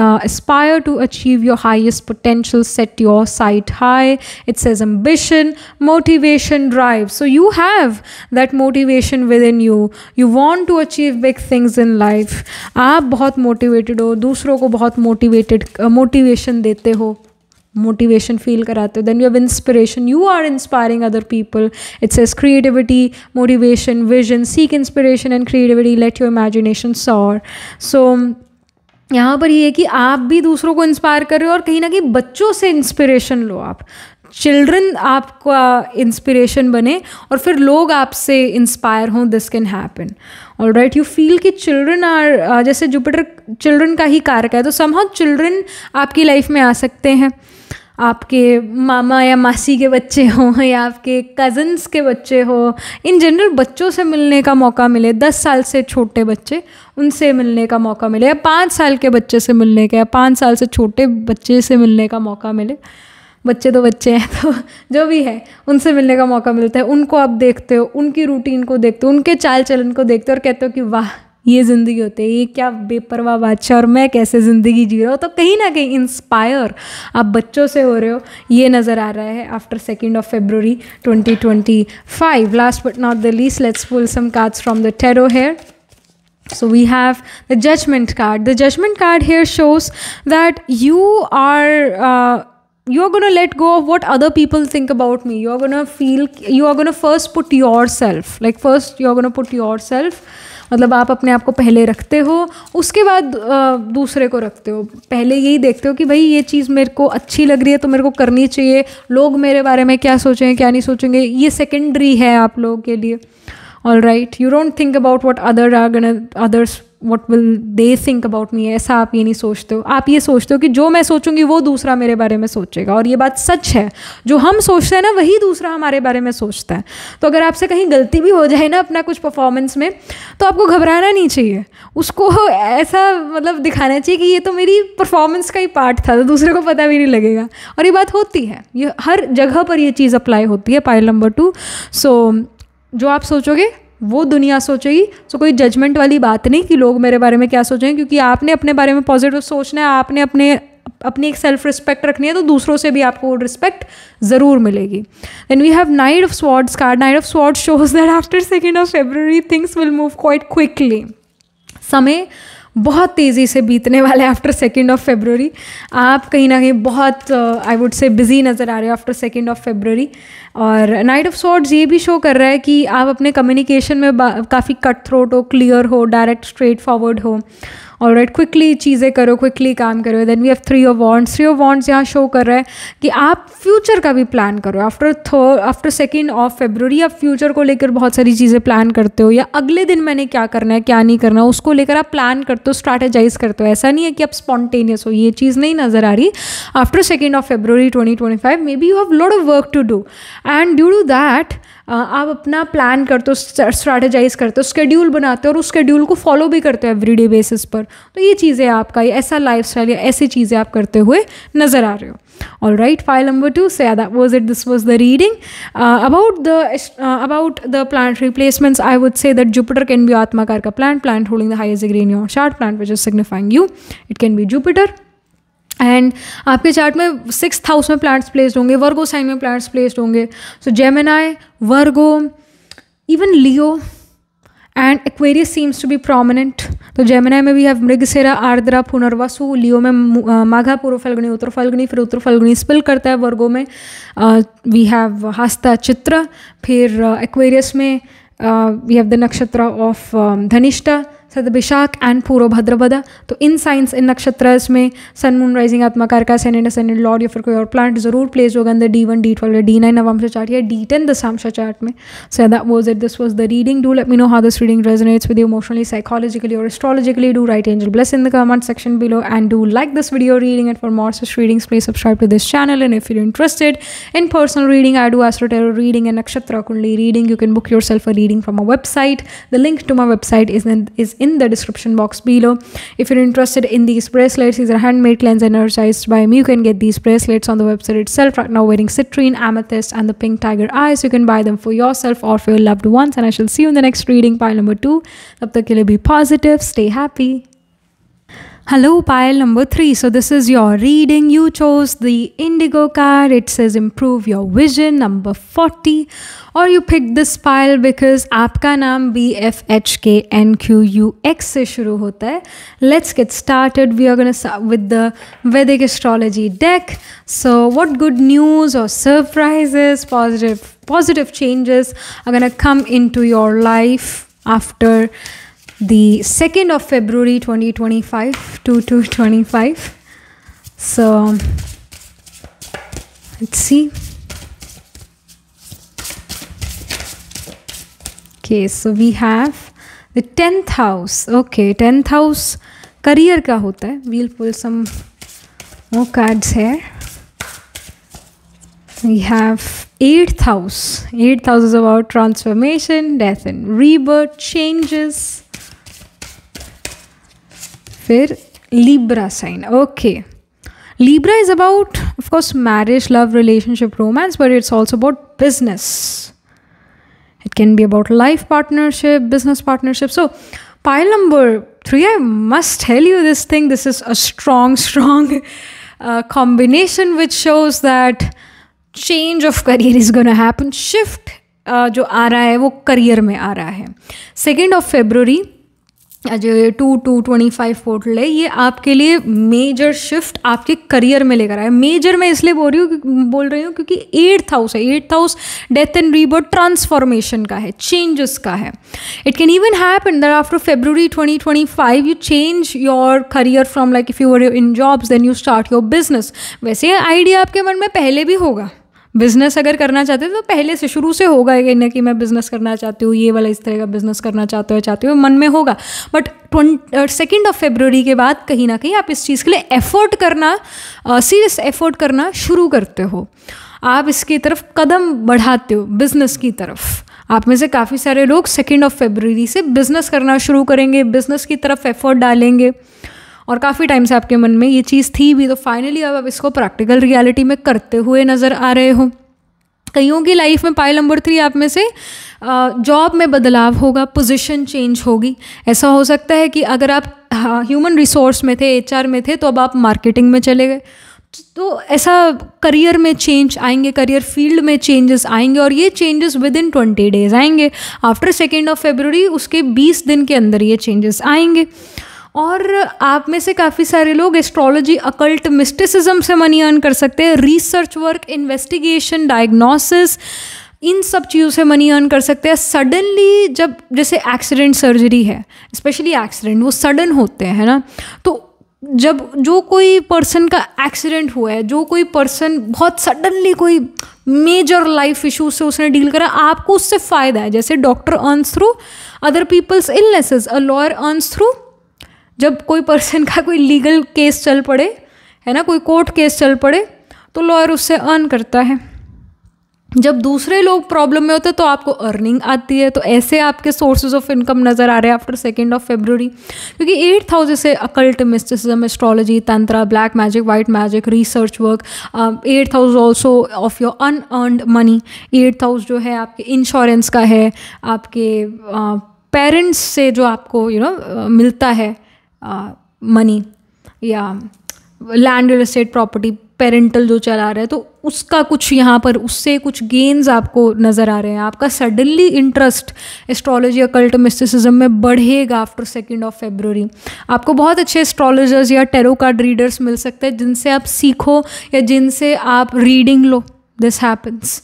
aspire to achieve your highest potential, set your sight high. It says ambition, motivation, drive. So you have that motivation within you. You want to achieve big things in life. आप बहुत motivated हो, दूसरों को बहुत motivation देते हो, motivation feel कराते हो। Then you have inspiration, you are inspiring other people. It says creativity, motivation, vision, seek inspiration and creativity, let your imagination soar. So यहाँ पर ये है कि आप भी दूसरों को इंस्पायर कर रहे हो और कहीं ना कहीं बच्चों से इंस्पिरेशन लो। आप चिल्ड्रन आपका इंस्पिरेशन बने और फिर लोग आपसे इंस्पायर हों। This can happen. All right, you feel कि चिल्ड्रन आर, जैसे जुपिटर चिल्ड्रन का ही कारक है, तो समहाउ चिल्ड्रन आपकी लाइफ में आ सकते हैं। आपके मामा या मासी के बच्चे हों या आपके कज़न्स के बच्चे हो, इन जनरल बच्चों से मिलने का मौका मिले। 10 साल से छोटे बच्चे, उनसे मिलने का मौका मिले, या 5 साल के बच्चे से मिलने का, या 5 साल से छोटे बच्चे से मिलने का मौका मिले। बच्चे तो बच्चे हैं, तो जो भी है उनसे मिलने का मौका मिलता है। उनको आप देखते हो, उनकी रूटीन को देखते हो, उनके चाल चलन को देखते हो और कहते हो कि वाह, ये ज़िंदगी होती है, ये क्या बेपरवाह बादशाह, और मैं कैसे ज़िंदगी जी रहा हूँ। तो कहीं ना कहीं इंस्पायर आप बच्चों से हो रहे हो, ये नज़र आ रहा है after 2 February 2025. Last but not the least, let's pull some cards from the tarot here. So we have the Judgment card. The Judgment card here shows that you are going to let go of what other people think about me. You are going to first put yourself, like first you are going to put yourself, मतलब आप अपने आप को पहले रखते हो, उसके बाद दूसरे को रखते हो। पहले यही देखते हो कि भाई ये चीज़ मेरे को अच्छी लग रही है तो मेरे को करनी चाहिए, लोग मेरे बारे में क्या सोचेंगे क्या नहीं सोचेंगे, ये सेकेंडरी है आप लोगों के लिए। All right, you don't think about what others what will they think about me, ऐसा आप ये नहीं सोचते हो। आप ये सोचते हो कि जो मैं सोचूंगी वो दूसरा मेरे बारे में सोचेगा, और ये बात सच है। जो हम सोचते हैं ना, वही दूसरा हमारे बारे में सोचता है। तो अगर आपसे कहीं गलती भी हो जाए ना अपना कुछ परफॉर्मेंस में, तो आपको घबराना नहीं चाहिए, उसको ऐसा मतलब दिखाना चाहिए कि ये तो मेरी परफॉर्मेंस का ही पार्ट था, तो दूसरे को पता भी नहीं लगेगा। और ये बात होती है, ये हर जगह पर ये चीज़ अप्लाई होती है। पाइल नंबर 2, सो जो आप सोचोगे वो दुनिया सोचेगी। सो कोई जजमेंट वाली बात नहीं कि लोग मेरे बारे में क्या सोचेंगे, क्योंकि आपने अपने बारे में पॉजिटिव सोचना है, आपने अपनी एक सेल्फ रिस्पेक्ट रखनी है, तो दूसरों से भी आपको रिस्पेक्ट ज़रूर मिलेगी। Then we have knight of swords card. Knight of swords shows that after 2 February things will move quite quickly. समय बहुत तेज़ी से बीतने वाले आफ्टर 2 February. आप कहीं ना कहीं बहुत आई वुड से बिजी नज़र आ रहे हो आफ्टर 2 February. और नाइट ऑफ स्वॉर्ड्स ये भी शो कर रहा है कि आप अपने कम्युनिकेशन में काफ़ी कट थ्रोट हो, क्लियर हो, डायरेक्ट स्ट्रेट फॉरवर्ड हो, और राइट क्विकली चीज़ें करो, क्विकली काम करो. Then we have 3 of Wands. 3 of Wands यहाँ शो कर रहा है कि आप फ्यूचर का भी प्लान करो. आफ्टर 2 February आप फ्यूचर को लेकर बहुत सारी चीज़ें प्लान करते हो, या अगले दिन मैंने क्या करना है क्या नहीं करना उसको लेकर आप प्लान करते हो, स्ट्रैटेजाइज करते हो. ऐसा नहीं है कि आप स्पॉन्टेनियस हो, ये चीज़ नहीं नज़र आ रही. After 2 February 2025 maybe you have lot of work to do, and due to that आप अपना प्लान करते हो, स्ट्रैटेजाइज करते हो, स्केड्यूल बनाते हो, और उस स्केड्यूल को फॉलो भी करते हो एवरीडे बेसिस पर. तो ये चीज़ें आपका ऐसा लाइफस्टाइल या ऐसी चीज़ें आप करते हुए नज़र आ रहे हो. All right, file number 2. So yeah, that was it. This was the reading about the planetary placements. I would say that Jupiter can be Atma Karka planet holding the highest degree in your chart, planet which is signifying you. It can be Jupiter. And आपके chart में 6th house में planets placed होंगे, Virgo sign में planets placed होंगे. So Gemini, Virgo, even Leo and Aquarius seems to be prominent. तो Gemini में we have Mrigashira, Ardra, Punarvasu, Leo में माघा, पूर्व फाल्गुनी, उत्तर फाल्गुनी, फिर उत्तर फाल्गुनी स्पिल करता है, वर्गो में वी हैव हस्ता, चित्रा, फिर एक्वेरियस में we have the nakshatra of Dhanishtha, सदभिषाक and पूर्व भद्रपदा। तो इन साइंस, इन नक्षत्रस में सन, मून, राइजिंग, आत्मा, कारका, असेंडेंट, लॉर्ड या फिर कोई और प्लांट जरूर प्लेस होगा अंदर D1, D12 या D9 नवंश चार्ट या D10 दशांश चार्ट में। So that was it, this was the reading. Do let me know how this reading resonates with you emotionally, psychologically or astrologically. Do write angel bless in the comment section below and do like this video reading, and for more such readings please subscribe to this channel. And if you're interested in personal reading, I do astro tarot reading and nakshatra kundali reading. You can book yourself a reading from my website. The link to my website is in the description box below. If you're interested in these bracelets, these are handmade, cleansed and energized by me. You can get these bracelets on the website itself. Right now wearing citrine, amethyst and the pink tiger eyes. You can buy them for yourself or for your loved ones, and I shall see you in the next reading, pile number 2. Tab tak ke liye be positive, stay happy. Hello, pile number 3. So this is your reading. You chose the indigo card. It says improve your vision, number 40. Or you picked this pile because आपका नाम BFHKNQUX से शुरू होता है. Let's get started. We are going to start with the Vedic astrology deck. So what good news or surprises, positive changes are going to come into your life after the 2nd of February 2025 to 2/25. So let's see. Okay, so we have the 10th house. Okay, 10th house career का होता है. We'll pull some more cards here. We have 8th house. 8th house is about transformation, death and rebirth, changes. फिर Libra sign. Okay. Libra is about, of course, marriage, love, relationship, romance, but it's also about business. It can be about life partnership, business partnership. So pile number 3, I must tell you this thing. This is a strong combination which shows that change of career is going to happen. Shift जो आ रहा है वो career में आ रहा है. 2nd of February जो 2/2/25 portal है, ये आपके लिए मेजर शिफ्ट आपके करियर में लेकर आया. मेजर मैं इसलिए बोल रही हूँ क्योंकि 8th हाउस है. 8th house death and rebirth, transformation का है, चेंजेस का है. It can even happen that after February 2025 you change your career from, like if you were in jobs then you start your business. वैसे idea आपके मन में पहले भी होगा. बिज़नेस अगर करना चाहते हो तो पहले से शुरू से होगा कि मैं बिज़नेस करना चाहती हूँ, ये वाला इस तरह का बिज़नेस करना चाहते हो मन में होगा. बट 2nd of February के बाद कहीं ना कहीं आप इस चीज़ के लिए एफर्ट करना, सीरियस एफर्ट करना शुरू करते हो. आप इसकी तरफ कदम बढ़ाते हो, बिज़नेस की तरफ. आप में से काफ़ी सारे लोग 2nd of February से बिज़नेस करना शुरू करेंगे, बिज़नेस की तरफ एफर्ट डालेंगे. और काफ़ी टाइम से आपके मन में ये चीज़ थी भी, तो फाइनली अब आप इसको प्रैक्टिकल रियलिटी में करते हुए नज़र आ रहे हो. कईयों की लाइफ में पाइल नंबर 3 आप में से जॉब में बदलाव होगा, पोजीशन चेंज होगी. ऐसा हो सकता है कि अगर आप ह्यूमन रिसोर्स में थे, HR में थे, तो अब आप मार्केटिंग में चले गए. तो ऐसा करियर में चेंज आएंगे, करियर फील्ड में चेंजेस आएंगे, और ये चेंजेस विद इन 20 डेज आएंगे. आफ्टर 2nd of February उसके 20 दिन के अंदर ये चेंजेस आएंगे. और आप में से काफ़ी सारे लोग एस्ट्रोलॉजी, अकल्ट, मिस्टिसिज्म से मनी अर्न कर सकते हैं. रिसर्च वर्क, इन्वेस्टिगेशन, डायग्नोसिस, इन सब चीज़ों से मनी अर्न कर सकते हैं. सडनली जब जैसे एक्सीडेंट, सर्जरी है, स्पेशली एक्सीडेंट वो सडन होते हैं, है ना. तो जब जो कोई पर्सन का एक्सीडेंट हुआ है, जो कोई पर्सन बहुत सडनली कोई मेजर लाइफ इशू से उसने डील करा, आपको उससे फ़ायदा है. जैसे doctor earns through other people's illnesses, a lawyer earns through, जब कोई पर्सन का कोई लीगल केस चल पड़े, है ना, कोई कोर्ट केस चल पड़े, तो लॉयर उससे अर्न करता है. जब दूसरे लोग प्रॉब्लम में होते हैं तो आपको अर्निंग आती है. तो ऐसे आपके सोर्सेज ऑफ इनकम नज़र आ रहे हैं आफ्टर 2nd of February. क्योंकि 8th हाउस जैसे occult, mysticism, astrology, tantra, black magic, white magic, research work. 8th house also of your unearned money. 8th house जो है आपके इंश्योरेंस का है, आपके पेरेंट्स से जो आपको मिलता है मनी, या land, real estate, property, parental जो चला रहा है, तो उसका कुछ यहाँ पर उससे कुछ गेन्स आपको नज़र आ रहे हैं। आपका suddenly interest astrology occult mysticism में बढ़ेगा आफ्टर 2 फरवरी। आपको बहुत अच्छे एस्ट्रोलॉजर्स या टेरो कार्ड रीडर्स मिल सकते हैं जिनसे आप सीखो या जिनसे आप रीडिंग लो। This happens.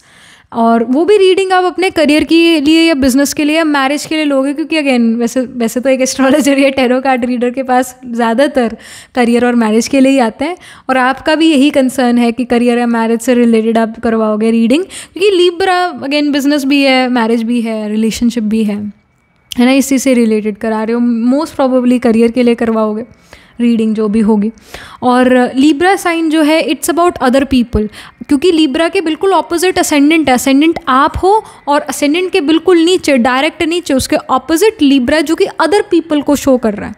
और वो भी रीडिंग आप अपने करियर के लिए या बिजनेस के लिए या मैरिज के लिए लोगे, क्योंकि अगेन वैसे तो एक एस्ट्रोलॉजर या टेरो कार्ड रीडर के पास ज़्यादातर करियर और मैरिज के लिए ही आते हैं, और आपका भी यही कंसर्न है कि करियर या मैरिज से रिलेटेड आप करवाओगे रीडिंग, क्योंकि लिब्रा अगेन बिजनेस भी है, मैरिज भी है, रिलेशनशिप भी है ना, इसी से रिलेटेड करा रहे हो। मोस्ट प्रोबेबली करियर के लिए करवाओगे रीडिंग जो भी होगी। और लिब्रा साइन जो है इट्स अबाउट अदर पीपल, क्योंकि लिब्रा के बिल्कुल ऑपोजिट असेंडेंट है। असेंडेंट आप हो और असेंडेंट के बिल्कुल नीचे, डायरेक्ट नीचे उसके ऑपोजिट लिब्रा जो कि अदर पीपल को शो कर रहा है।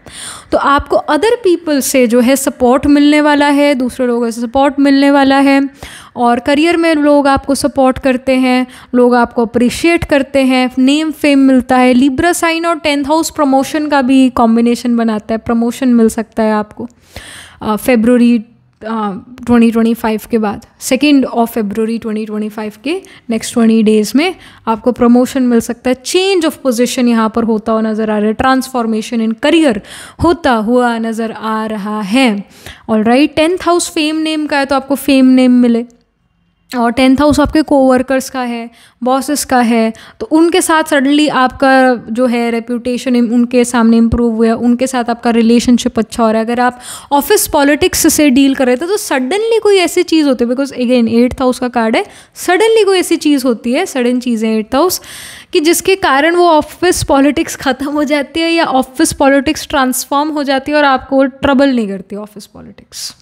तो आपको अदर पीपल से जो है सपोर्ट मिलने वाला है, दूसरे लोगों से सपोर्ट मिलने वाला है, और करियर में लोग आपको सपोर्ट करते हैं, लोग आपको अप्रिशिएट करते हैं, नेम फेम मिलता है। लिब्रा साइन और 10th हाउस प्रमोशन का भी कॉम्बिनेशन बनाता है, प्रमोशन मिल सकता है आपको फरवरी 2025 के बाद, 2 फरवरी 2025 के नेक्स्ट 20 डेज़ में आपको प्रमोशन मिल सकता है। चेंज ऑफ पोजीशन यहाँ पर होता हुआ नज़र आ रहा है, ट्रांसफॉर्मेशन इन करियर होता हुआ नज़र आ रहा है। Alright, 10th house fame name का है तो आपको फेम नेम मिले, और 10th हाउस आपके कोवर्कर्स का है, बॉसेस का है, तो उनके साथ सडनली आपका जो है रेप्यूटेशन उनके सामने इम्प्रूव हुआ, उनके साथ आपका रिलेशनशिप अच्छा हो रहा है। अगर आप ऑफिस पॉलिटिक्स से डील कर रहे थे तो सडनली कोई ऐसी चीज़ होती है, बिकॉज अगेन 8th हाउस का कार्ड है, सडनली कोई ऐसी चीज़ होती है, सडन चीज़ें 8th हाउस कि जिसके कारण वो ऑफिस पॉलिटिक्स ख़त्म हो जाती है या ऑफिस पॉलिटिक्स ट्रांसफॉर्म हो जाती है और आपको ट्रबल नहीं करती ऑफिस पॉलिटिक्स।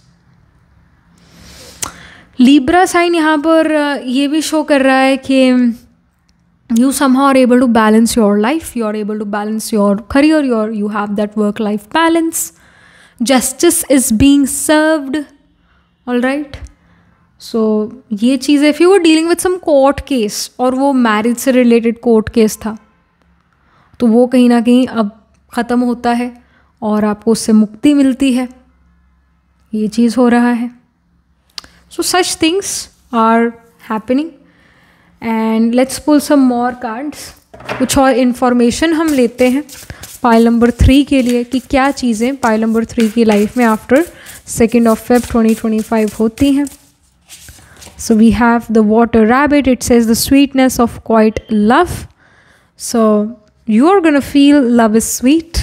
लिब्रा साइन यहाँ पर ये भी शो कर रहा है कि you somehow are able to balance your life, you are able to balance your career, you have that work life balance, justice is being served, all right। so ये चीज़, if you were dealing with some court case और वो marriage से related court case था, तो वो कहीं ना कहीं अब ख़त्म होता है और आपको उससे मुक्ति मिलती है, ये चीज़ हो रहा है। So such things are happening, and let's pull some more cards। कुछ और इन्फॉर्मेशन हम लेते हैं पाइल नंबर 3 के लिए कि क्या चीज़ें पाइल नंबर 3 की लाइफ में आफ्टर 2 February 2025 होती हैं। So we have the water rabbit, it says the sweetness of quiet love, so you are gonna feel love is sweet।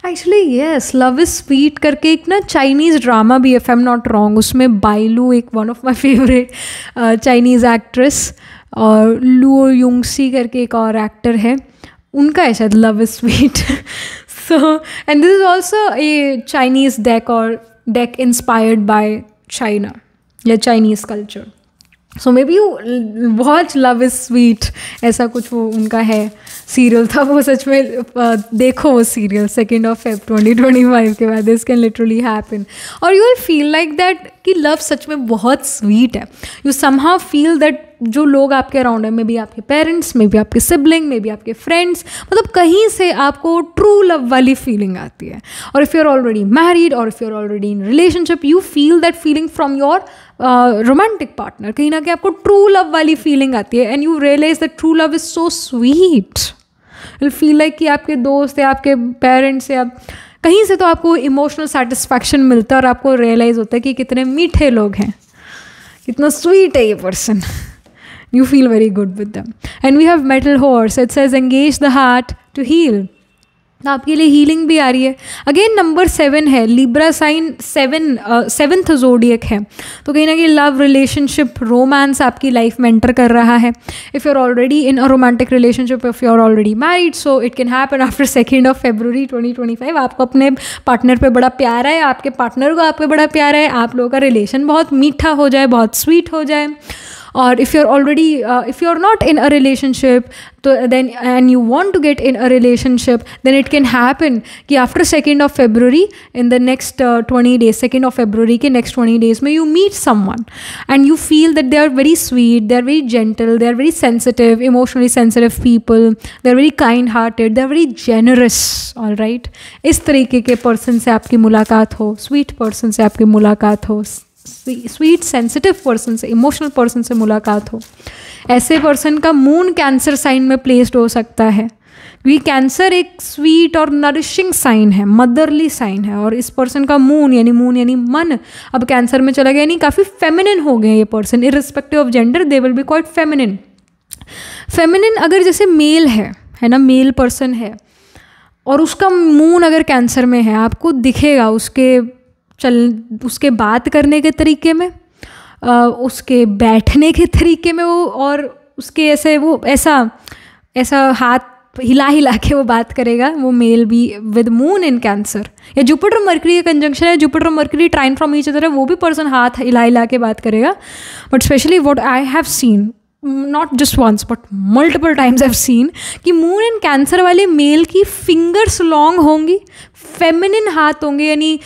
Actually yes, love is sweet करके एक ना Chinese drama भी है, if I am not wrong, उसमें बाइलू एक one of my favourite Chinese actress, और Luo युंगसी करके एक और एक्टर है, उनका है शायद love is sweet. So and this is also a Chinese deck और डेक इंस्पायर्ड बाय चाइना या Chinese culture. So may be you watch love is sweet, ऐसा कुछ वो उनका है, सीरियल था वो, सच में देखो वो सीरियल 2 February 2025 के बाद, दिस कैन लिटरली हैपन, और you will feel like that कि लव सच में बहुत स्वीट है। यू समहाउ फील दैट जो लोग आपके अराउंड है, मे बी आपके पेरेंट्स, मे बी आपके सिबलिंग, मे बी आपके फ्रेंड्स, मतलब कहीं से आपको ट्रू लव वाली फीलिंग आती है। और if you are already married और if you are already in relationship, you feel that feeling from your romantic partner, कहीं ना कहीं आपको ट्रू लव वाली फीलिंग आती है, and you realise that true love is so sweet. You feel like कि आपके दोस्त या आपके पेरेंट्स या कहीं से तो आपको इमोशनल सेटिस्फैक्शन मिलता है और आपको रियलाइज़ होता है कि कितने मीठे लोग हैं, कितना स्वीट है ये person. You feel very good with them. And we have metal horse, it says engage the heart to heal। आपके लिए हीलिंग भी आ रही है। अगेन नंबर 7 है, लिब्रा साइन 7th जोडियक है, तो कहीं ना कहीं लव, रिलेशनशिप, रोमांस आपकी लाइफ में एंटर कर रहा है। If you are already in a romantic relationship, if you are already married, so it can happen after 2 February 2025। आपको अपने पार्टनर पे बड़ा प्यार है, आपके पार्टनर को आप पे बड़ा प्यार है, आप लोगों का रिलेशन बहुत मीठा हो जाए, बहुत स्वीट हो जाए। और if you are already if you are not in a relationship, तो then and you want to get in a relationship, then it can happen कि after 2 February in the next 20 days, 2 February के next 20 days में you meet someone and you feel that they are very sweet, they are very gentle, they are very sensitive, emotionally sensitive people, they are very kind hearted, they are very generous. All right, इस तरीके के person से आपकी मुलाकात हो, sweet person से आपकी मुलाकात हो, स्वीट सेंसिटिव पर्सन से, इमोशनल पर्सन से मुलाकात हो, ऐसे पर्सन का मून कैंसर साइन में प्लेस्ड हो सकता है। क्योंकि कैंसर एक स्वीट और नरिशिंग साइन है, मदरली साइन है, और इस पर्सन का मून यानी मन अब कैंसर में चला गया, यानी काफ़ी फेमिनिन हो गए ये person, irrespective of gender they will be quite feminine. Feminine अगर जैसे मेल है ना, मेल पर्सन है और उसका मून अगर कैंसर में है, आपको दिखेगा उसके बात करने के तरीके में, उसके बैठने के तरीके में, वो और उसके ऐसा हाथ हिला के वो बात करेगा, वो मेल भी विद मून इन कैंसर। या जुपिटर मर्करी का कंजंक्शन है, Jupiter Mercury trine from each other है, वो भी पर्सन हाथ हिला के बात करेगा। But specially what I have seen, not just once but multiple times I have seen, कि मून इन कैंसर वाले मेल की फिंगर्स लॉन्ग होंगी, फेमिनिन हाथ होंगे, यानी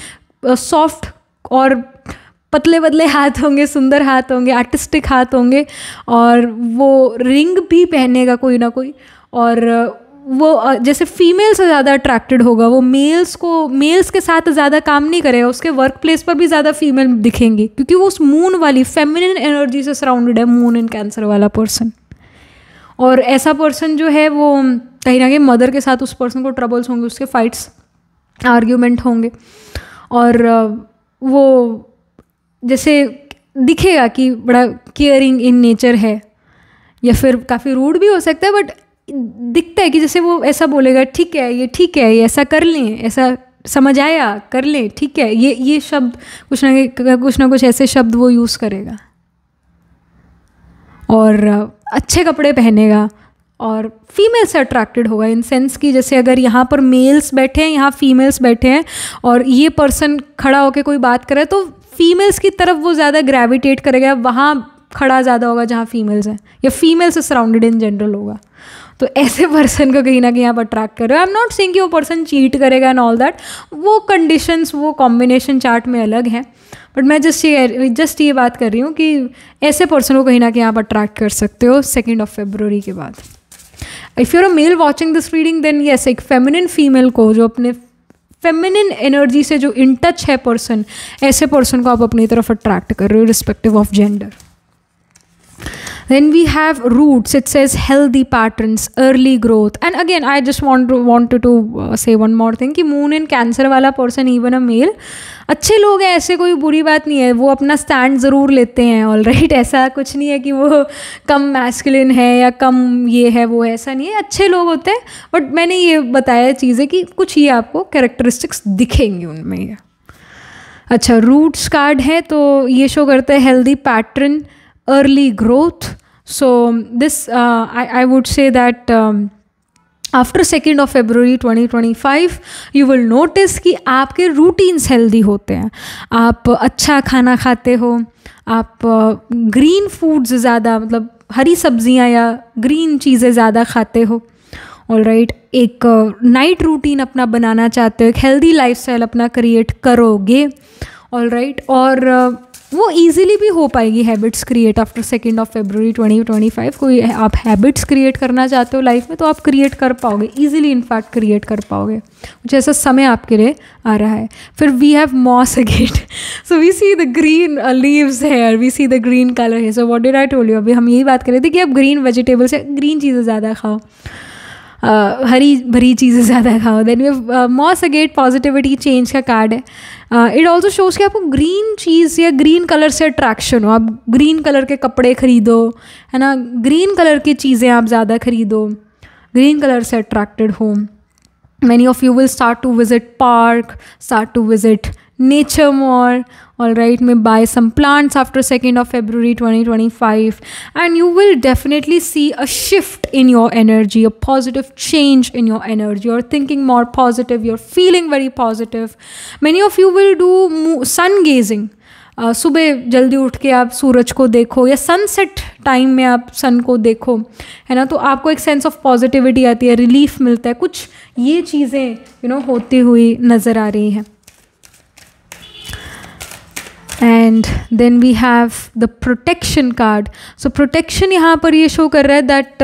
सॉफ्ट और पतले पतले हाथ होंगे, सुंदर हाथ होंगे, आर्टिस्टिक हाथ होंगे, और वो रिंग भी पहनेगा कोई ना कोई, और वो जैसे फीमेल से ज़्यादा अट्रैक्टेड होगा, वो मेल्स के साथ ज़्यादा काम नहीं करेगा, उसके वर्क प्लेस पर भी ज़्यादा फीमेल दिखेंगी, क्योंकि वो उस मून वाली फेमिनिन एनर्जी से सराउंडेड है, मून इन कैंसर वाला पर्सन। और ऐसा पर्सन जो है वो कहीं ना कहीं मदर के साथ उस पर्सन को ट्रबल्स होंगे, उसके फाइट्स आर्ग्यूमेंट होंगे, और वो जैसे दिखेगा कि बड़ा केयरिंग इन नेचर है, या फिर काफ़ी रूड भी हो सकता है, बट दिखता है कि जैसे वो ऐसा बोलेगा, ठीक है ये ऐसा कर लें, ऐसा समझ आया, कर लें, ठीक है, ये शब्द कुछ ना कुछ ऐसे शब्द वो यूज़ करेगा, और अच्छे कपड़े पहनेगा, और फीमेल से अट्रैक्टेड होगा, इन सेंस कि जैसे अगर यहाँ पर मेल्स बैठे हैं, यहाँ फीमेल्स बैठे हैं, और ये पर्सन खड़ा होकर कोई बात करे तो फीमेल्स की तरफ वो ज़्यादा ग्रेविटेट करेगा, वहाँ खड़ा ज़्यादा होगा जहाँ फीमेल्स हैं, या फीमेल से सराउंडेड इन जनरल होगा। तो ऐसे पर्सन को कहीं ना कहीं आप अट्रैक्ट कर रहे हो। आई एम नॉट सेइंग कि वो पर्सन चीट करेगा एंड ऑल दैट, वो कंडीशंस, वो कॉम्बिनेशन चार्ट में अलग हैं, बट मैं जस्ट ये बात कर रही हूँ कि ऐसे पर्सन को कहीं ना कहीं आप अट्रैक्ट कर सकते हो 2 फरवरी के बाद। If you're a male watching this reading then yes, एक फेमिनिन फीमेल को, जो अपने फेमिनिन एनर्जी से जो इन टच है पर्सन, ऐसे पर्सन को आप अपनी तरफ अट्रैक्ट कर रहे हो respective of gender. Then we have roots. It says healthy patterns, early growth. And again, I just wanted to say one more thing कि moon in cancer वाला person, even a male, अच्छे लोग हैं, ऐसे कोई बुरी बात नहीं है, वो अपना स्टैंड ज़रूर लेते हैं, ऑल राइट, ऐसा कुछ नहीं है कि वो कम मैस्कुलिन है या कम ये है वो है, ऐसा नहीं है, अच्छे लोग होते हैं। बट मैंने ये बताया चीज़ें कि कुछ ये आपको कैरेक्टरिस्टिक्स दिखेंगी उनमें ये। अच्छा, रूट्स कार्ड है तो ये शो करता है healthy pattern, early growth. So this I would say that after 2 February 2025 you will notice कि आपके रूटीन्स हेल्दी होते हैं, आप अच्छा खाना खाते हो, आप ग्रीन फूड्स ज़्यादा, मतलब हरी सब्जियां या ग्रीन चीज़ें ज़्यादा खाते हो, ऑल राइट। एक नाइट रूटीन अपना बनाना चाहते हो, एक हेल्दी लाइफस्टाइल अपना क्रिएट करोगे, ऑल राइट, और वो इजीली भी हो पाएगी हैबिट्स क्रिएट आफ्टर 2 February 2025। कोई आप हैबिट्स क्रिएट करना चाहते हो लाइफ में तो आप क्रिएट कर पाओगे इजीली, इनफैक्ट क्रिएट कर पाओगे, कुछ ऐसा समय आपके लिए आ रहा है। फिर we have moss again, so we see the green leaves here, we see the green colour है। So what did I told you, अभी हम यही बात कर रहे थे कि आप ग्रीन वेजिटेबल्स या ग्रीन चीज़ें ज़्यादा खाओ, हरी भरी चीज़ें ज़्यादा खाओ। Then we moss agate positivity change का कार्ड है। इट ऑल्सो शोज़ कि आपको ग्रीन चीज़ या ग्रीन कलर से अट्रैक्शन हो, आप ग्रीन कलर के कपड़े खरीदो, है ना, ग्रीन कलर की चीज़ें आप ज़्यादा खरीदो, ग्रीन कलर से अट्रैक्टेड हो। Many of you will start to visit park, start to visit nature more, all right, may buy some plants after 2 February 2025, and you will definitely see a shift in your energy, a positive change in your energy. You're thinking more positive, you're feeling very positive. Many of you will do sun gazing. सुबह जल्दी उठ के आप सूरज को देखो या sunset time में आप सन को देखो, है ना, तो आपको एक सेंस ऑफ पॉजिटिविटी आती है, रिलीफ मिलता है, कुछ ये चीज़ें होती हुई नज़र आ रही हैं। And then we have the protection card. So protection यहाँ पर ये शो कर रहा है that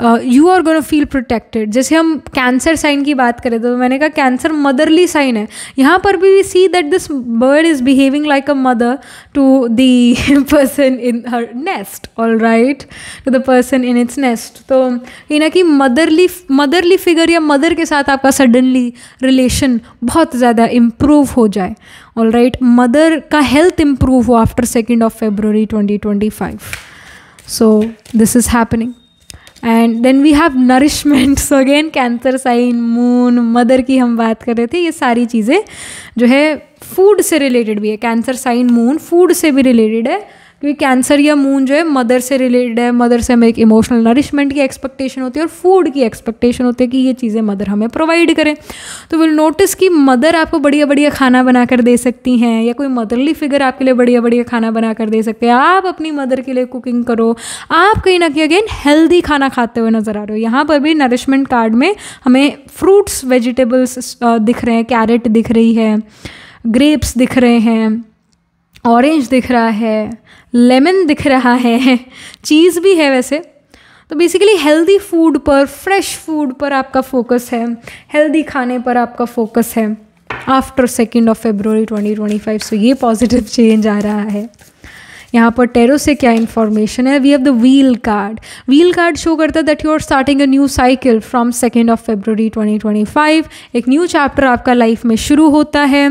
you are gonna feel protected. जैसे हम कैंसर साइन की बात करें तो मैंने कहा कैंसर मदरली साइन है. यहाँ पर भी we see that this bird is behaving like a mother to the person in her nest. All right, to the person in its nest. तो ये ना कि मदरली फिगर या मदर के साथ आपका सडनली रिलेशन बहुत ज़्यादा इम्प्रूव हो जाए. ऑल राइट, मदर का हेल्थ इम्प्रूव हो after 2 February 2025. So this is happening. And then we have nourishment. So again Cancer sign, moon, mother की हम बात कर रहे थे. ये सारी चीज़ें जो है फूड से रिलेटेड भी है. कैंसर साइन, मून फूड से भी रिलेटेड है, क्योंकि कैंसर या मून जो है मदर से रिलेटेड है. मदर से हमें एक इमोशनल नरिशमेंट की एक्सपेक्टेशन होती है और फूड की एक्सपेक्टेशन होती है कि ये चीज़ें मदर हमें प्रोवाइड करें. तो विल नोटिस कि मदर आपको बढ़िया बढ़िया खाना बना कर दे सकती हैं, या कोई मदरली फिगर आपके लिए बढ़िया बढ़िया खाना बना कर दे सकते हैं. आप अपनी मदर के लिए कुकिंग करो. आप कहीं ना कहीं अगेन हेल्दी खाना खाते हुए नज़र आ रहे हो. यहाँ पर भी नरिशमेंट कार्ड में हमें फ्रूट्स, वेजिटेबल्स दिख रहे हैं. कैरेट दिख रही है, ग्रेप्स दिख रहे हैं, ऑरेंज दिख रहा है, लेमन दिख रहा है, चीज़ भी है वैसे. तो बेसिकली हेल्दी फूड पर, फ्रेश फूड पर आपका फोकस है, हेल्दी खाने पर आपका फोकस है आफ्टर 2 February 2025. सो ये पॉजिटिव चेंज आ रहा है. यहाँ पर टेरो से क्या इन्फॉर्मेशन है? We have the wheel card. Wheel card show करता है that you are starting a new cycle from 2 February 2025. एक न्यू चैप्टर आपका लाइफ में शुरू होता है.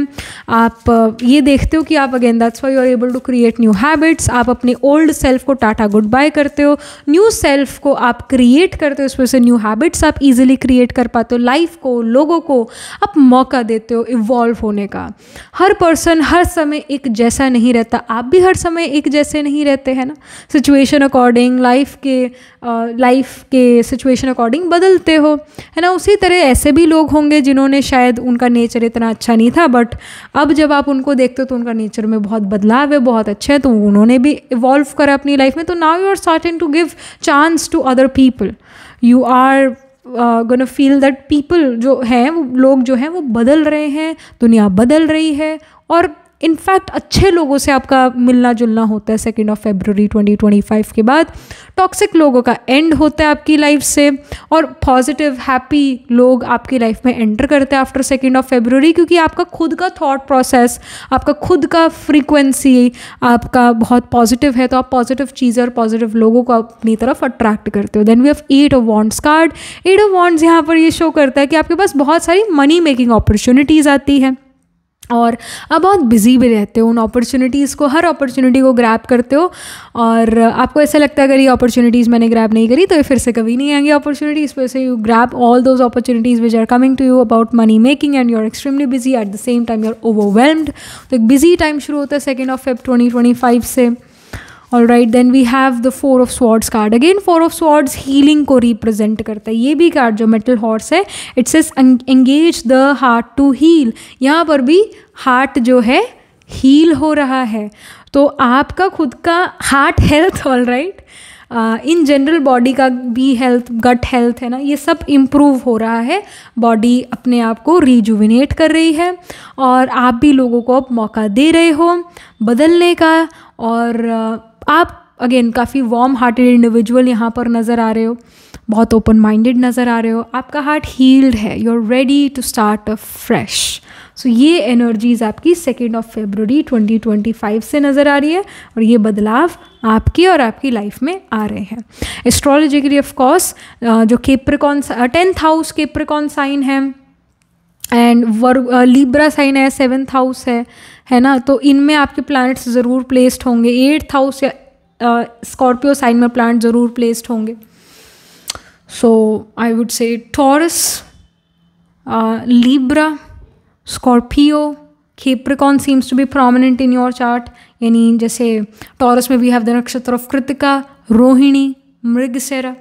आप ये देखते हो कि आप again that's why you are able to create new habits. आप अपने ओल्ड सेल्फ को टाटा गुड बाय करते हो, न्यू सेल्फ को आप क्रिएट करते हो. इस वजह से न्यू हैबिट्स आप ईजिली क्रिएट कर पाते हो. लाइफ को, लोगों को आप मौका देते हो इवॉल्व होने का. हर पर्सन हर समय एक जैसा नहीं रहता. आप भी हर समय एक जैसे नहीं रहते हैं ना. सिचुएशन अकॉर्डिंग, लाइफ के सिचुएशन अकॉर्डिंग बदलते हो, है ना. उसी तरह ऐसे भी लोग होंगे जिन्होंने शायद उनका नेचर इतना अच्छा नहीं था, बट अब जब आप उनको देखते हो तो उनका नेचर में बहुत बदलाव है, बहुत अच्छा है. तो उन्होंने भी इवॉल्व करा अपनी लाइफ में. तो now you are starting to give chance to other people. You are gonna feel that people जो हैं, वो लोग जो हैं वो बदल रहे हैं, दुनिया बदल रही है. और इनफैक्ट अच्छे लोगों से आपका मिलना जुलना होता है 2 February 2025 के बाद. टॉक्सिक लोगों का एंड होता है आपकी लाइफ से, और पॉजिटिव हैप्पी लोग आपकी लाइफ में एंटर करते हैं आफ्टर 2 February, क्योंकि आपका खुद का थॉट प्रोसेस, आपका खुद का फ्रीक्वेंसी आपका बहुत पॉजिटिव है. तो आप पॉजिटिव चीज़ें और पॉजिटिव लोगों को अपनी तरफ अट्रैक्ट करते हो. Then we have 8 of Wands card. 8 of Wands यहाँ पर ये शो करता है कि आपके पास बहुत सारी मनी मेकिंग अपॉर्चुनिटीज़ आती है और आप बहुत बिजी भी रहते हो. उन अपॉर्चुनिटीज़ को, हर अपॉर्चुनिटी को ग्रैब करते हो, और आपको ऐसा लगता है अगर ये अपॉर्चुनिटीज़ मैंने ग्रैब नहीं करी तो ये फिर से कभी नहीं आएंगी अपॉर्चुनिटीज़. वैसे you grab all those opportunities which are coming to you about money making, and you are extremely busy. At the same time you are overwhelmed. तो एक बिजी टाइम शुरू होता है 2 February 2025 से. All right, then we have the 4 of Swords card. Again 4 of Swords healing को represent करता है. ये भी कार्ड जो मेटल हॉर्स है, it says engage the heart to heal. यहाँ पर भी हार्ट जो है हील हो रहा है. तो आपका खुद का heart health, all right, in general body का भी हेल्थ, गट हेल्थ है ना, ये सब इम्प्रूव हो रहा है. बॉडी अपने आप को रिजुविनेट कर रही है, और आप भी लोगों को अब मौका दे रहे हो बदलने का. और आप अगेन काफ़ी वार्म हार्टेड इंडिविजुअल यहाँ पर नज़र आ रहे हो, बहुत ओपन माइंडेड नज़र आ रहे हो. आपका हार्ट हील्ड है, you are ready to start a fresh. So ये एनर्जीज़ आपकी 2 February 2025 से नज़र आ रही है, और ये बदलाव आपकी और आपकी लाइफ में आ रहे हैं. एस्ट्रोलॉजिकली ऑफ कोर्स जो Capricorn 10th house Capricorn sign है, एंड लिब्रा साइन है, 7th हाउस है ना. तो इनमें आपके प्लैनेट्स ज़रूर प्लेस्ड होंगे. 8th हाउस या स्कॉर्पियो साइन में प्लैनेट ज़रूर प्लेस्ड होंगे. So I would say Taurus, Libra, Scorpio, Capricorn seems to be prominent in your chart. यानी जैसे टॉरस में we have the nakshatra of Krittika, Rohini, Mrigashira,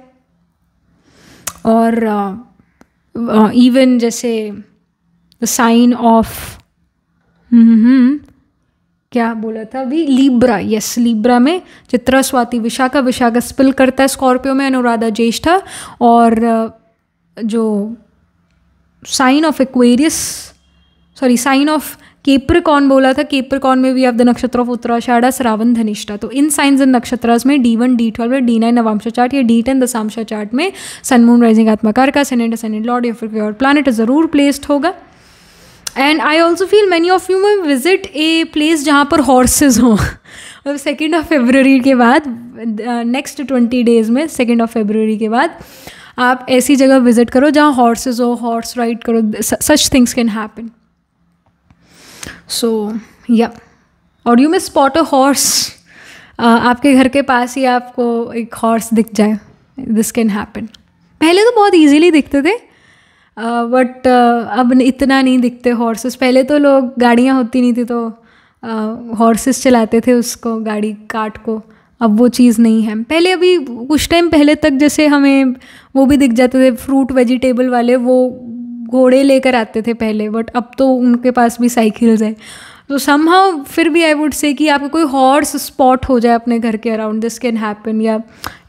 और इवन जैसे द साइन ऑफ क्या बोला था अभी, लिब्रा. यस, लिब्रा में चित्रा, स्वाति, विशाखा. विशाखा स्पिल करता है स्कॉर्पियो में, अनुराधा ज्येष्ठा. और जो sign of Aquarius, sign of Capricorn बोला था, केप्रिकॉर्न में भी आप द नक्षत्र ऑफ उत्तराषाढ़, श्रावण, धनिष्ठा। तो इन साइंस एंड नक्षत्रास में D1, D12 D9 Navamsa chart या D10 दशांश चार्ट में सन मून राइजिंग आत्मकार का असेंडेंट असेंडेंट लॉर्ड या फिर कोई और प्लैनेट ज़रूर प्लेस्ड होगा। And I also feel many of you में विजिट ए प्लेस जहाँ पर हॉर्सेज हों। 2 फरवरी के बाद, नेक्स्ट 20 डेज़ में 2 फरवरी के बाद आप ऐसी जगह विजिट करो जहाँ हॉर्सेज हो, हॉर्स राइड करो, सच थिंग्स कैन हैपन। सो या, और यू में स्पॉट अ हॉर्स, आपके घर के पास ही आपको एक हॉर्स दिख जाए, दिस कैन हैपन। पहले तो बहुत इजीली दिखते थे, बट अब इतना नहीं दिखते हॉर्सेस। पहले तो लोग, गाड़ियाँ होती नहीं थी तो हॉर्सेस चलाते थे उसको, गाड़ी काट को। अब वो चीज़ नहीं है। पहले, अभी कुछ टाइम पहले तक जैसे हमें वो भी दिख जाते थे, फ्रूट वेजिटेबल वाले, वो घोड़े लेकर आते थे पहले, बट अब तो उनके पास भी साइकिल्स है। तो समहाउ फिर भी आई वुड से कि आपको कोई हॉर्स स्पॉट हो जाए अपने घर के अराउंड, दिस कैन हैपन। या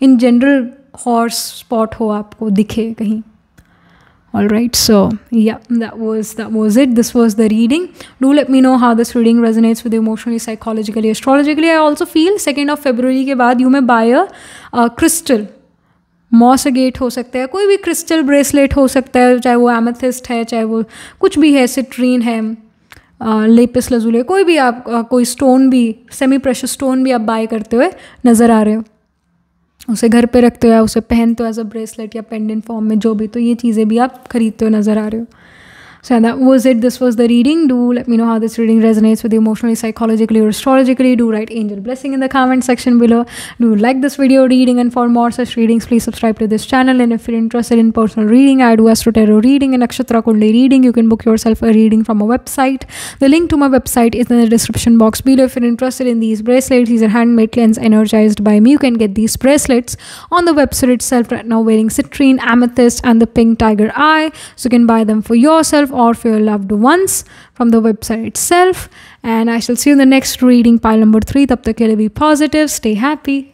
इन जनरल हॉर्स स्पॉट हो, आपको दिखे कहीं। All right, so yeah, that was it. This was the reading. Do let me know how this reading resonates with you emotionally, psychologically, astrologically. I also feel 2 फरवरी के बाद you may buy a crystal. Moss agate हो सकता है, कोई भी crystal bracelet हो सकता है, चाहे वो एमेथिस्ट है, चाहे वो कुछ भी है, सिट्रीन है, लेपिस लजुले, कोई भी आप कोई स्टोन भी, सेमी प्रेशियस स्टोन भी आप बाय करते हुए नज़र आ रहे हो, उसे घर पे रखते हो या उसे पहनते हो एज अ ब्रेसलेट या पेंडेंट फॉर्म में, जो भी, तो ये चीज़ें भी आप खरीदते हुए नज़र आ रहे हो। So that was it. This was the reading. Do let me know how this reading resonates with you emotionally, psychologically, or astrologically. Do write angel blessing in the comment section below. Do like this video reading, and for more such readings, please subscribe to this channel. And if you're interested in personal reading, I do Astro Tarot reading and Nakshatra Kundli reading. You can book yourself a reading from a website. The link to my website is in the description box below. If you're interested in these bracelets, these are handmade cleanse energized by me. You can get these bracelets on the website itself right now, wearing citrine, amethyst, and the pink tiger eye. So you can buy them for yourself or for your loved ones from the website itself. And I shall see you in the next reading, pile number 3. Tab tak ke liye be positive, stay happy.